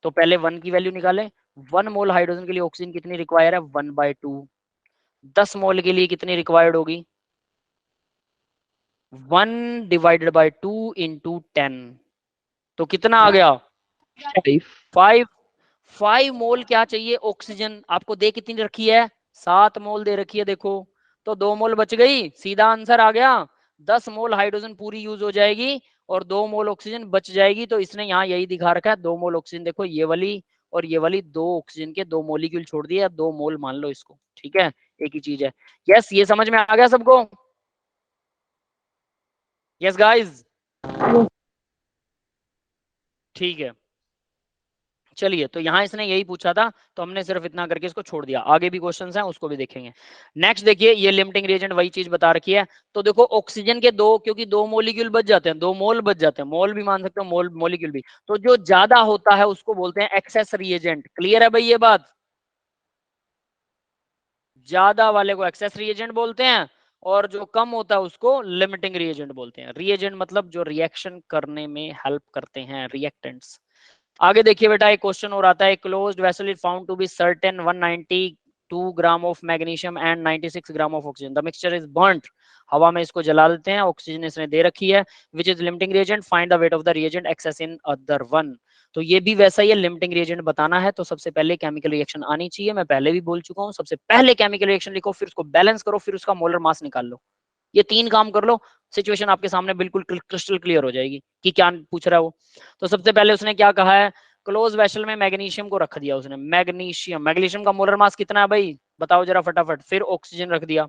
तो पहले 1 की वैल्यू निकालें। 1 मोल हाइड्रोजन के लिए ऑक्सीजन कितनी रिक्वायर है? 1/2। 10 मोल के लिए कितनी रिक्वायर्ड होगी? 1/2 इंटू 10, तो कितना आ गया? 5। 5 मोल क्या चाहिए ऑक्सीजन, आपको दे कितनी रखी है? 7 मोल दे रखी है, देखो तो 2 मोल बच गई, सीधा आंसर आ गया। 10 मोल हाइड्रोजन पूरी यूज हो जाएगी और 2 मोल ऑक्सीजन बच जाएगी, तो इसने यहाँ यही दिखा रखा है 2 मोल ऑक्सीजन, देखो ये वाली और ये वाली 2 ऑक्सीजन के 2 मोलिक्यूल छोड़ दिए, 2 मोल मान लो इसको। ठीक है, एक ही चीज है। यस, ये समझ में आ गया सबको? यस गाइज, ठीक है, चलिए, तो यहाँ इसने यही पूछा था, तो हमने सिर्फ इतना करके इसको छोड़ दिया। आगे भी क्वेश्चंस हैं, उसको भी देखेंगे। नेक्स्ट देखिए, ये लिमिटिंग रिएजेंट वही चीज बता रखी है। तो देखो ऑक्सीजन के दो, क्योंकि 2 मॉलिक्यूल बच जाते हैं, 2 मोल बच जाते हैं, मोल भी मान सकते हो, मोल मॉलिक्यूल भी। तो जो ज्यादा होता है उसको बोलते हैं एक्सेस रिएजेंट। क्लियर है भाई ये बात? ज्यादा वाले को एक्सेस रिएजेंट बोलते हैं, और जो कम होता है उसको लिमिटिंग रिएजेंट बोलते हैं। रिएजेंट मतलब जो रिएक्शन करने में हेल्प करते हैं, रिएक्टेंट्स। आगे देखिए बेटा, एक क्वेश्चन और आता है। Closed vessel is found to be certain 192 gram of magnesium and 96 gram of oxygen. The mixture is burnt. हवा में इसको जला देते हैं, ऑक्सीजन इसने दे रखी है। Which is limiting reagent, find the weight of the reagent excess in other one. तो ये भी वैसा ही है, लिमिटिंग रिएजेंट बताना है तो सबसे पहले केमिकल रिएक्शन आनी चाहिए। मैं पहले भी बोल चुका हूँ, सबसे पहले केमिकल रिएक्शन लिखो, फिर उसको बैलेंस करो, फिर उसका मोलर मास निकाल लो। ये 3 काम कर लो, सिचुएशन आपके सामने बिल्कुल क्रिस्टल क्लियर हो जाएगी कि क्या पूछ रहा है वो। तो सबसे पहले उसने क्या कहा है, क्लोज वेसल में मैग्नीशियम को रख दिया उसने। मैग्नीशियम का मोलर मास कितना है भाई, बताओ जरा फटाफट। फिर ऑक्सीजन रख दिया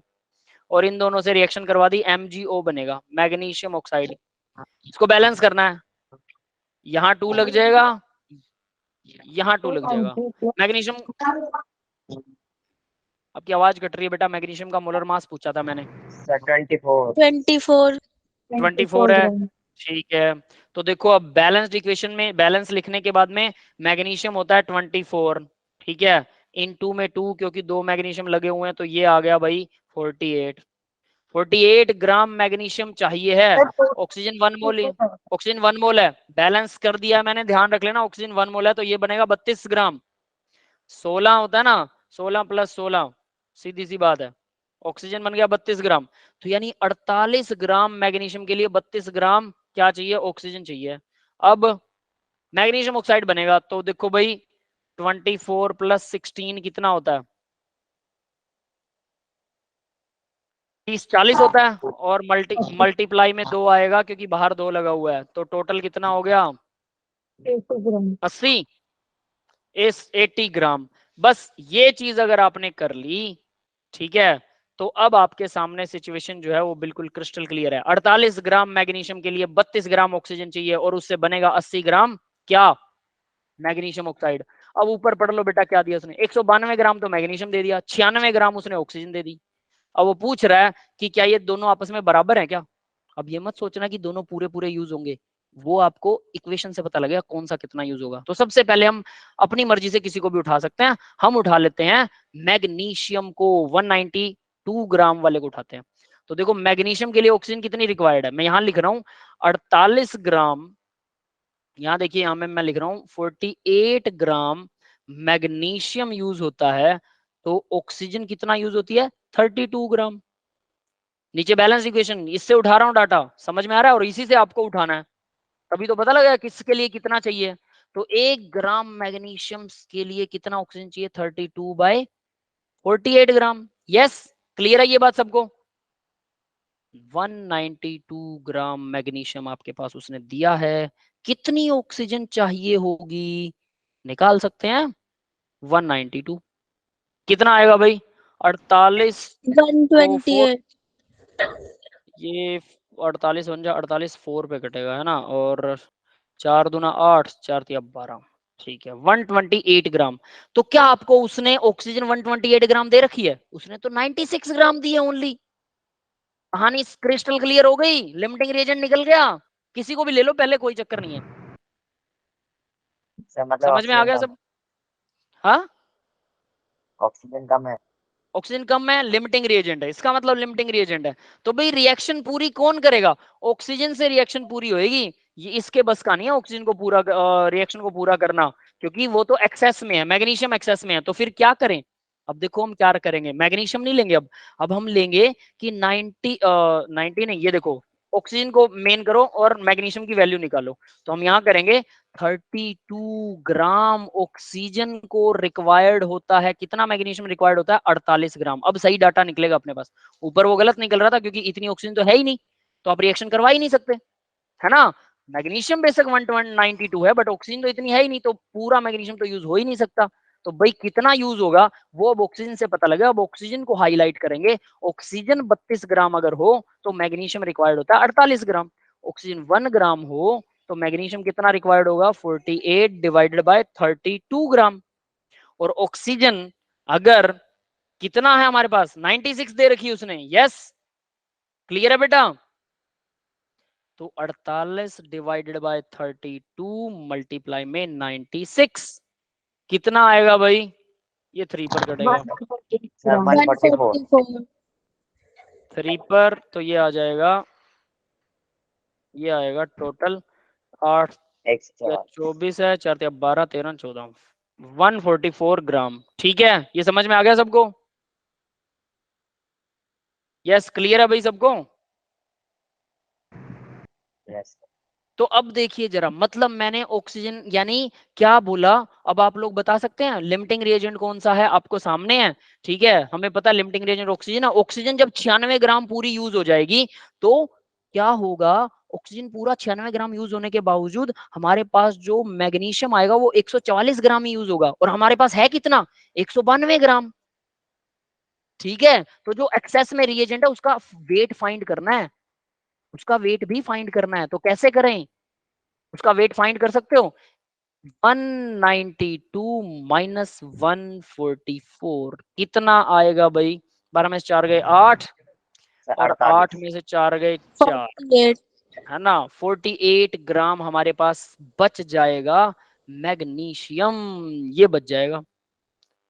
और इन दोनों से रिएक्शन करवा दी, MgO बनेगा, मैग्नीशियम ऑक्साइड। इसको बैलेंस करना है, यहाँ 2 लग जाएगा, यहाँ 2 लग जाएगा। मैग्नीशियम, आपकी आवाज कट रही है बेटा। मैग्नीशियम का मोलर मास पूछा था मैंने। सर 24। 24 है, ठीक है। तो देखो अब बैलेंस्ड इक्वेशन में, बैलेंस लिखने के बाद में मैग्नीशियम होता है 24, ठीक है। इन 2 में 2, क्योंकि 2 मैग्नीशियम लगे हुए हैं, तो ये आ गया भाई 48 ग्राम मैग्नीशियम चाहिए है। ऑक्सीजन 1 मोल, ऑक्सीजन 1 मोल है, बैलेंस कर दिया मैंने, ध्यान रख लेना। ऑक्सीजन 1 मोल है तो ये बनेगा 32 ग्राम। 16 होता है ना, 16 + 16, सीधी सी बात है। ऑक्सीजन बन गया 32 ग्राम। तो यानी 48 ग्राम मैग्नीशियम के लिए 32 ग्राम क्या चाहिए, ऑक्सीजन चाहिए। अब मैग्नीशियम ऑक्साइड बनेगा, तो देखो भाई 24 + 16 कितना होता है, 30-40 होता है। और मल्टीप्लाई में 2 आएगा, क्योंकि बाहर 2 लगा हुआ है। तो टोटल कितना हो गया, 80, 80 ग्राम। बस ये चीज अगर आपने कर ली, ठीक है, तो अब आपके सामने सिचुएशन जो है वो बिल्कुल क्रिस्टल क्लियर है। 48 ग्राम मैग्नीशियम के लिए 32 ग्राम ऑक्सीजन चाहिए, और उससे बनेगा 80 ग्राम क्या, मैग्नीशियम ऑक्साइड। अब ऊपर पढ़ लो बेटा क्या दिया उसने, 192 ग्राम तो मैग्नीशियम दे दिया, 96 ग्राम उसने ऑक्सीजन दे दी। अब वो पूछ रहा है कि क्या ये दोनों आपस में बराबर है क्या। अब ये मत सोचना कि दोनों पूरे पूरे यूज होंगे, वो आपको इक्वेशन से पता लगेगा कौन सा कितना यूज होगा। तो सबसे पहले हम अपनी मर्जी से किसी को भी उठा सकते हैं। हम उठा लेते हैं मैग्नीशियम को, 192 ग्राम वाले को उठाते हैं। तो देखो मैग्नीशियम के लिए ऑक्सीजन कितनी रिक्वायर्ड है, मैं यहाँ लिख रहा हूँ 48 ग्राम। यहाँ देखिए, यहाँ में मैं लिख रहा हूँ 48 ग्राम मैग्नीशियम यूज होता है, तो ऑक्सीजन कितना यूज होती है, 32 ग्राम। नीचे बैलेंस इक्वेशन, इससे उठा रहा हूँ डाटा, समझ में आ रहा है, और इसी से आपको उठाना है, तभी तो पता लगा किसके लिए कितना चाहिए। तो 1 ग्राम मैग्नीशियम के लिए कितना ऑक्सीजन चाहिए, 32/48 ग्राम। यस, क्लियर है ये बात सबको। 192 ग्राम मैग्नीशियम आपके पास उसने दिया है, कितनी ऑक्सीजन चाहिए होगी, निकाल सकते हैं। 192 कितना आएगा भाई, 48 128। ये 48 बन जाए, 48 4 पे कटेगा है ना, और 4 दूना 8, 4 तिया 12, ठीक है। 128 ग्राम। तो क्या आपको उसने ऑक्सीजन 128 ग्राम दे रखी है, उसने तो 96 ग्राम दी है ओनली। कहानी क्रिस्टल क्लियर हो गई, लिमिटिंग रिएजेंट निकल गया। किसी को भी ले लो पहले, कोई चक्कर नहीं है। सर मतलब समझ में आ गया सब, हाँ। ऑक्सीजन कम है। ऑक्सीजन कम है, लिमिटिंग रिएजेंट है, इसका मतलब लिमिटिंग रिएजेंट है। तो भाई रिएक्शन पूरी कौन करेगा, ऑक्सीजन से रिएक्शन पूरी होएगी। ये इसके बस का नहीं है ऑक्सीजन को पूरा, रिएक्शन को पूरा करना, क्योंकि वो तो एक्सेस में है, मैग्नीशियम एक्सेस में है। तो फिर क्या करें, अब देखो हम क्या करेंगे, मैग्नीशियम नहीं लेंगे अब हम लेंगे कि 90 नहीं, ये देखो ऑक्सीजन को मेन करो और मैग्नीशियम की वैल्यू निकालो। तो हम यहाँ करेंगे 32 ग्राम ऑक्सीजन को रिक्वायर्ड होता है, कितना मैग्नीशियम रिक्वायर्ड होता है, 48 ग्राम। अब सही डाटा निकलेगा अपने पास, ऊपर वो गलत निकल रहा था क्योंकि इतनी ऑक्सीजन तो है ही नहीं, तो आप रिएक्शन करवा ही नहीं सकते, है ना। मैग्नीशियम बेशक 192 है, बट ऑक्सीजन तो इतनी है ही नहीं, तो पूरा मैग्नीशियम तो यूज हो ही नहीं सकता। तो भाई कितना यूज होगा वो अब ऑक्सीजन से पता लगेगा। अब ऑक्सीजन को हाईलाइट करेंगे, ऑक्सीजन 32 ग्राम अगर हो तो मैग्नीशियम रिक्वायर्ड होता है 48 ग्राम। ऑक्सीजन 1 ग्राम हो तो मैग्नीशियम कितना रिक्वायर्ड होगा 48 डिवाइडेड बाय 32 ग्राम। और ऑक्सीजन अगर कितना है हमारे पास 96 दे रखी है उसने, यस क्लियर है बेटा। तो 48 डिवाइडेड बाय 32 मल्टीप्लाई में 96 कितना आएगा भाई, ये 3 पर कटेगा, सर 144 144 3 पर तो ये आ जाएगा, ये आएगा टोटल 8 या 24 है, 4 या 12 13 14 144 ग्राम। ठीक है, ये समझ में आ गया सबको, यस क्लियर है भाई सबको। यस तो अब देखिए जरा, मतलब मैंने ऑक्सीजन यानी क्या बोला, अब आप लोग बता सकते हैं लिमिटिंग रिएजेंट कौन सा है, आपको सामने है। ठीक है, हमें पता है लिमिटिंग रिएजेंट ऑक्सीजन है। ऑक्सीजन जब 96 ग्राम पूरी यूज हो जाएगी तो क्या होगा, ऑक्सीजन पूरा 96 ग्राम यूज होने के बावजूद हमारे पास जो मैग्नीशियम आएगा वो 144 ग्राम ही यूज होगा, और हमारे पास है कितना 192 ग्राम। ठीक है, तो जो एक्सेस में रिएजेंट है उसका वेट फाइंड करना है, उसका वेट भी फाइंड करना है। तो कैसे करें, उसका वेट फाइंड कर सकते हो, 192 माइनस 144 कितना आएगा भाई, 12 में से 4 गए 8 सर और 8 में से 4 गए 4, 48 है ना, 48 ग्राम हमारे पास बच जाएगा मैग्नीशियम, ये बच जाएगा।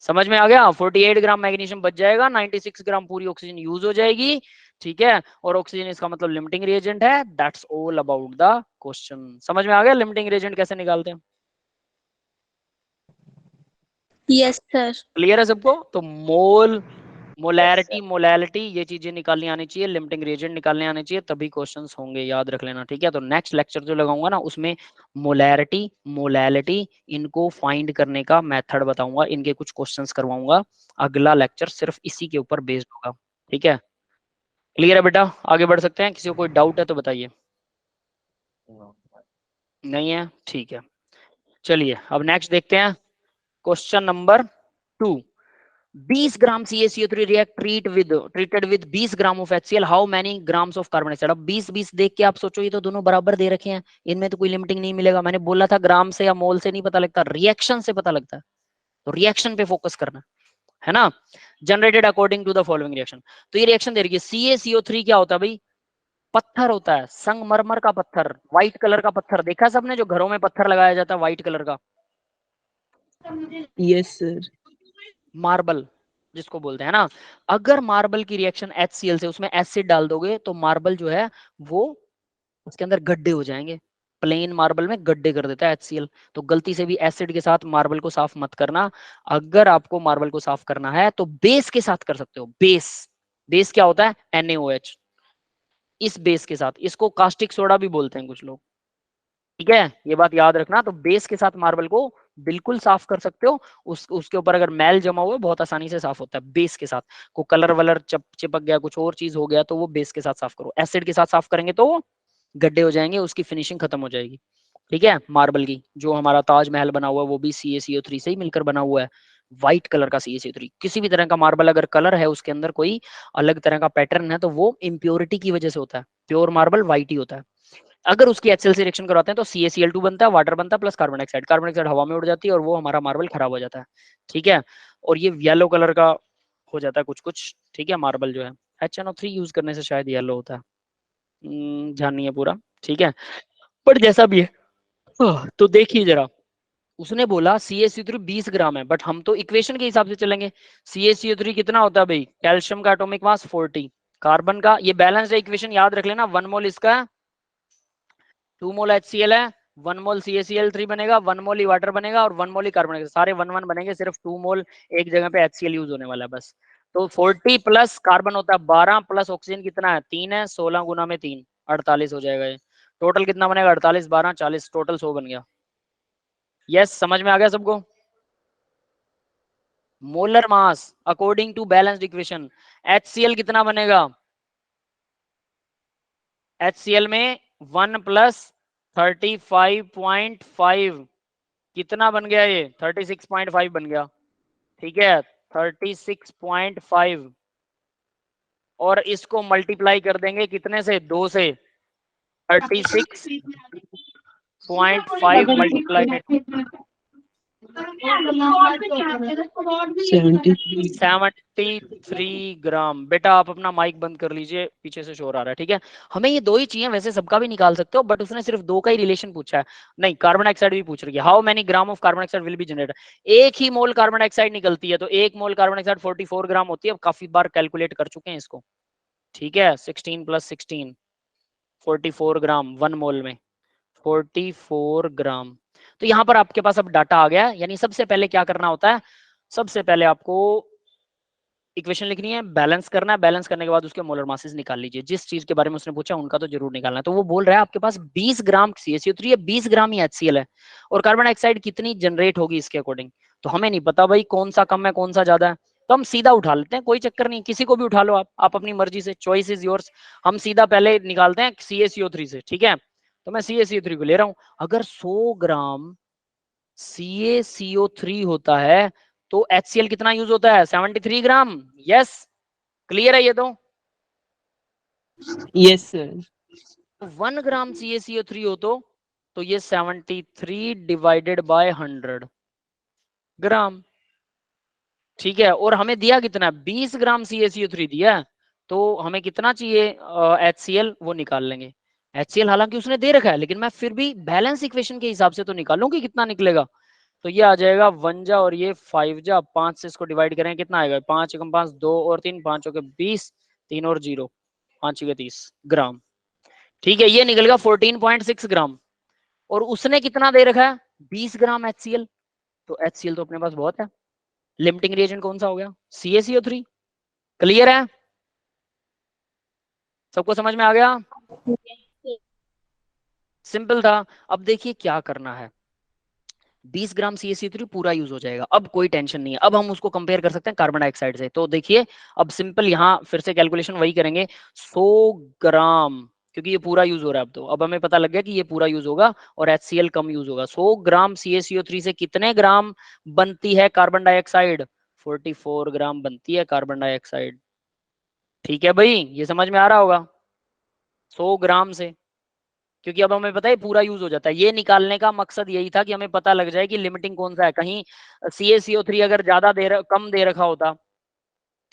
समझ में आ गया, 48 ग्राम मैग्नीशियम बच जाएगा, 96 ग्राम पूरी ऑक्सीजन यूज हो जाएगी। ठीक है, और ऑक्सीजन इसका मतलब लिमिटिंग रिएजेंट है। That's all about the question. समझ में आ गया लिमिटिंग रिएजेंट कैसे निकालते हैं, यस सर क्लियर है सबको। तो मोल, मोलैरिटी, सर मोलैलिटी, ये चीजें निकालनी आनी चाहिए, लिमिटिंग रिएजेंट निकालने आने चाहिए, तभी क्वेश्चंस होंगे, याद रख लेना। ठीक है, तो नेक्स्ट लेक्चर जो लगाऊंगा ना उसमें मोलैरिटी, मोलैलिटी इनको फाइंड करने का मेथड बताऊंगा, इनके कुछ क्वेश्चंस करवाऊंगा। अगला लेक्चर सिर्फ इसी के ऊपर बेस्ड होगा। ठीक है, क्लियर है बेटा, आगे बढ़ सकते हैं, किसी को कोई डाउट है तो बताइए। नहीं है, ठीक है, चलिए अब नेक्स्ट देखते हैं question number 2। 20 gram CaCO3 react treated with 20 gram of HCl, how many grams of carbon dioxide. अब 20 20 देख के आप सोचो ये तो दोनों बराबर दे रखे हैं, इनमें तो कोई लिमिटिंग नहीं मिलेगा। मैंने बोला था ग्राम से या मोल से नहीं पता लगता, रिएक्शन से पता लगता है, तो रिएक्शन पे फोकस करना है ना। Generated according to the following reaction, तो ये रिएक्शन दे रही है। CaCO3 क्या होता है भाई, पत्थर होता है, संगमरमर का पत्थर, व्हाइट कलर का पत्थर, देखा सबने जो घरों में पत्थर लगाया जाता है व्हाइट कलर का, Yes, sir. मार्बल जिसको बोलते हैं ना। अगर मार्बल की रिएक्शन HCl से, उसमें एसिड डाल दोगे तो मार्बल जो है वो उसके अंदर गड्ढे हो जाएंगे, प्लेन मार्बल में गड्ढे कर देता है HCl। तो गलती से भी एसिड के साथ मार्बल को साफ मत करना। अगर आपको मार्बल को साफ करना है तो बेस के साथ कर सकते हो। बेस, बेस क्या होता है NaOH, इस बेस के साथ, इसको कास्टिक सोडा भी बोलते हैं कुछ लोग। ठीक है, ये बात याद रखना। तो बेस के साथ मार्बल को बिल्कुल साफ कर सकते हो, उसके ऊपर अगर मैल जमा हुआ है बहुत आसानी से साफ होता है बेस के साथ। को कलर वलर चिपक गया, कुछ और चीज हो गया तो वो बेस के साथ साफ करो। एसिड के साथ साफ करेंगे तो वो गड्ढे हो जाएंगे, उसकी फिनिशिंग खत्म हो जाएगी। ठीक है, मार्बल की जो हमारा ताजमहल बना हुआ है वो भी CaCO3 से ही मिलकर बना हुआ है, व्हाइट कलर का CaCO3। किसी भी तरह का मार्बल अगर कलर है उसके अंदर कोई अलग तरह का पैटर्न है तो वो इम्प्योरिटी की वजह से होता है, प्योर मार्बल व्हाइट ही होता है। अगर उसकी HCl से रिएक्शन करवाते हैं तो CaCl2 बनता है, वाटर बनता है plus carbon dioxide, carbon dioxide हवा में उड़ जाती है और वो हमारा मार्बल खराब हो जाता है। ठीक है, और ये येलो कलर का हो जाता है कुछ कुछ। ठीक है, मार्बल जो है HNO3 यूज करने से शायद येलो होता है, ध्यान नहीं है पूरा। ठीक है, पर जैसा भी है, तो देखिए जरा, उसने बोला CaCO3 20 ग्राम है, बट हम तो इक्वेशन के हिसाब से चलेंगे। CaCO3 कितना होता है भाई, कैल्शियम का एटॉमिक मास 40, कार्बन का, ये बैलेंस इक्वेशन याद रख लेना। 1 मोल इसका, 2 मोल HCl है, 1 मोल CaCl3 बनेगा, 1 मोल ही वाटर बनेगा और 1 मोल ही कार्बन बनेगा, सारे 1 1 बनेंगे, सिर्फ 2 मोल एक जगह पे HCl यूज होने वाला है बस। तो 40 प्लस कार्बन होता है 12 प्लस ऑक्सीजन कितना है 3 है, 16 गुना में 3 48 हो जाएगा। ये टोटल कितना बनेगा 48 12 40, टोटल 100 बन गया। यस, समझ में आ गया सबको। Molar mass according to balanced equation, HCl कितना बनेगा, HCl में 1 प्लस 35.5 कितना बन गया, ये 36.5 बन गया। ठीक है, 36.5 और इसको मल्टीप्लाई कर देंगे कितने से, 2 से, 36 0.5 मल्टीप्लाई 73 ग्राम। बेटा आप अपना माइक बंद कर लीजिए, पीछे से शोर आ रहा है, ठीक है। हमें ये दो ही चाहिए, वैसे सबका भी निकाल सकते हो, बट उसने सिर्फ दो का ही रिलेशन पूछा है। नहीं, कार्बन डाइऑक्साइड भी पूछ रही है। How many gram of carbon dioxide will be generated. एक ही मोल कार्बन डाइऑक्साइड निकलती है, तो एक मोल कार्बन डाइऑक्साइड 44 ग्राम होती है। अब काफी बार कैलकुलेट कर चुके हैं इसको, ठीक है। 16 + 16 44 ग्राम 1 मोल में 44 ग्राम। तो यहां पर आपके पास अब डाटा आ गया। यानी सबसे पहले क्या करना होता है, सबसे पहले आपको इक्वेशन लिखनी है, बैलेंस करना है, बैलेंस करने के बाद उसके मोलर मासेस निकाल लीजिए। जिस चीज के बारे में उसने पूछा उनका तो जरूर निकालना है। तो वो बोल रहा है आपके पास 20 ग्राम CaCO3 है, 20 ग्राम ही HCl है, और कार्बन डाइऑक्साइड कितनी जनरेट होगी इसके अकॉर्डिंग। तो हमें नहीं पता भाई कौन सा कम है कौन सा ज्यादा है, तो हम सीधा उठा लेते हैं, कोई चक्कर नहीं, किसी को भी उठा लो आप अपनी मर्जी से, चॉइस इज योर्स। हम सीधा पहले निकालते हैं CaCO3 से, ठीक है। तो मैं CaCO3 को ले रहा हूं। अगर 100 ग्राम CaCO3 होता है तो HCl कितना यूज होता है, 73 ग्राम। यस, क्लियर है ये तो। Yes, sir. 1 ग्राम CaCO3 हो तो ये 73 डिवाइडेड बाय 100 ग्राम, ठीक है। और हमें दिया कितना, 20 ग्राम CaCO3 दिया है, तो हमें कितना चाहिए HCl, वो निकाल लेंगे। HCl हालांकि उसने दे रखा है, लेकिन मैं फिर भी बैलेंस इक्वेशन के हिसाब से तो निकालूं कि कितना निकलेगा। तो ये आ जाएगा 1 जा और ये 5 जा, 5 से इसको डिवाइड करें कितना आएगा, 5 एकम 5, 2 और 3, 5 के 20, 3 और 0, 5 के 30 ग्राम, ठीक है। ये निकल गया 14.6 ग्राम। और उसने कितना दे रखा है, 20 ग्राम HCl। तो HCl तो अपने पास बहुत है। लिमिटिंग रिएजेंट कौन सा हो गया, CaCO3। क्लियर है, सबको समझ में आ गया, सिंपल था। अब देखिए क्या करना है, 20 ग्राम CaCO3 पूरा यूज हो जाएगा, अब कोई टेंशन नहीं है। अब हम उसको कंपेयर कर सकते हैं कार्बन डाइऑक्साइड से। तो देखिए अब सिंपल यहाँ फिर से कैलकुलेशन वही करेंगे, 100 ग्राम, क्योंकि ये पूरा यूज हो रहा है। अब तो अब हमें पता लग गया कि ये पूरा यूज होगा और HCl कम यूज होगा। 100 ग्राम CaCO3 से कितने ग्राम बनती है कार्बन डाइऑक्साइड, 44 ग्राम बनती है कार्बन डाइऑक्साइड, ठीक है भाई। ये समझ में आ रहा होगा, 100 ग्राम से, क्योंकि अब हमें पता है पूरा यूज हो जाता है। ये निकालने का मकसद यही था कि हमें पता लग जाए कि लिमिटिंग कौन सा है। कहीं CaCO3 अगर ज्यादा कम दे रखा होता,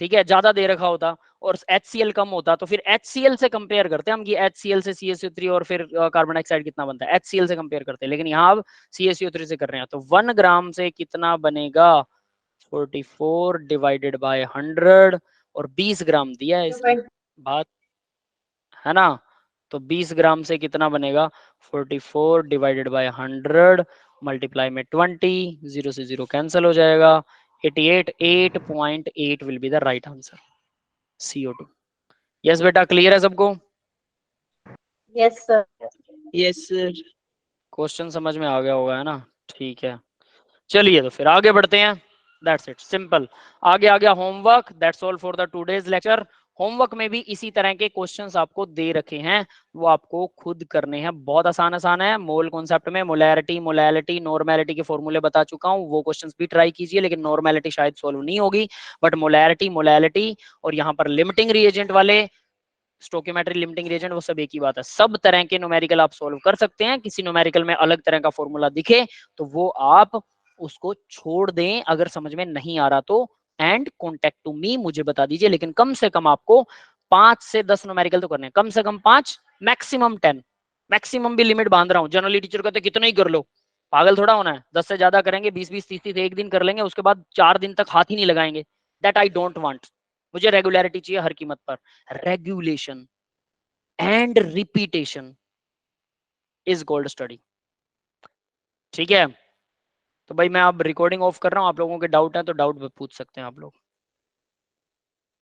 ठीक है, ज्यादा दे रखा होता और HCl कम होता, तो फिर HCl से कंपेयर करते हम कि HCl से CaCO3 और फिर कार्बन डाइऑक्साइड कितना बनता है, HCl से कंपेयर करते हैं। लेकिन यहाँ अब CaCO3 से कर रहे हैं, तो 1 ग्राम से कितना बनेगा, 44 डिवाइडेड बाय 100, और 20 ग्राम दिया है इसने, बात है ना। तो 20 ग्राम से कितना बनेगा, 44 डिवाइडेड बाय 100 मल्टीप्लाई में 20, 0 से 0 कैंसिल हो जाएगा, 88, 8.8 will be the right answer, CO2। Yes बेटा, क्लियर है सबको, Yes, sir. Yes, sir. Question समझ में आ गया होगा, है ना, ठीक है। चलिए तो फिर आगे बढ़ते हैं, दैट्स इट, सिंपल। आगे आ गया homework, that's all for the today's lecture. Homework में भी इसी तरह के क्वेश्चंस आपको दे रखे हैं, वो आपको खुद करने हैं। बहुत आसान आसान है। मोल कॉन्सेप्ट में मोलैरिटी, मोलैलिटी, नॉर्मेलिटी के फॉर्मूले बता चुका हूं, वो क्वेश्चंस भी ट्राई कीजिए, लेकिन नॉर्मेलिटी शायद सोल्व नहीं होगी, बट मोलैरिटी, मोलैलिटी और यहाँ पर लिमिटिंग रिएजेंट वाले, स्टोकियोमेट्री, लिमिटिंग रिएजेंट, वो सब एक ही बात है। सब तरह के न्यूमेरिकल आप सोल्व कर सकते हैं। किसी न्यूमेरिकल में अलग तरह का फॉर्मूला दिखे तो वो आप उसको छोड़ दें, अगर समझ में नहीं आ रहा तो, एंड कॉन्टेक्ट टू मी, मुझे बता दीजिए। लेकिन कम से कम आपको 5 से 10 न्यूमेरिकल तो करने हैं, कम से कम 5, मैक्सिमम 10। मैक्सिमम भी लिमिट बांध रहा हूं, जनरली टीचर कहते हैं कितना ही कर लो, पागल थोड़ा होना है। 10 से ज्यादा करेंगे, 20-20, 30-30 एक दिन कर लेंगे, उसके बाद 4 दिन तक हाथ ही नहीं लगाएंगे। That I don't want. मुझे रेगुलरिटी चाहिए हर कीमत पर। Regulation and repetition is gold study, ठीक है। तो भाई मैं अब रिकॉर्डिंग ऑफ कर रहा हूँ, आप लोगों के डाउट है तो डाउट पूछ सकते हैं आप लोग।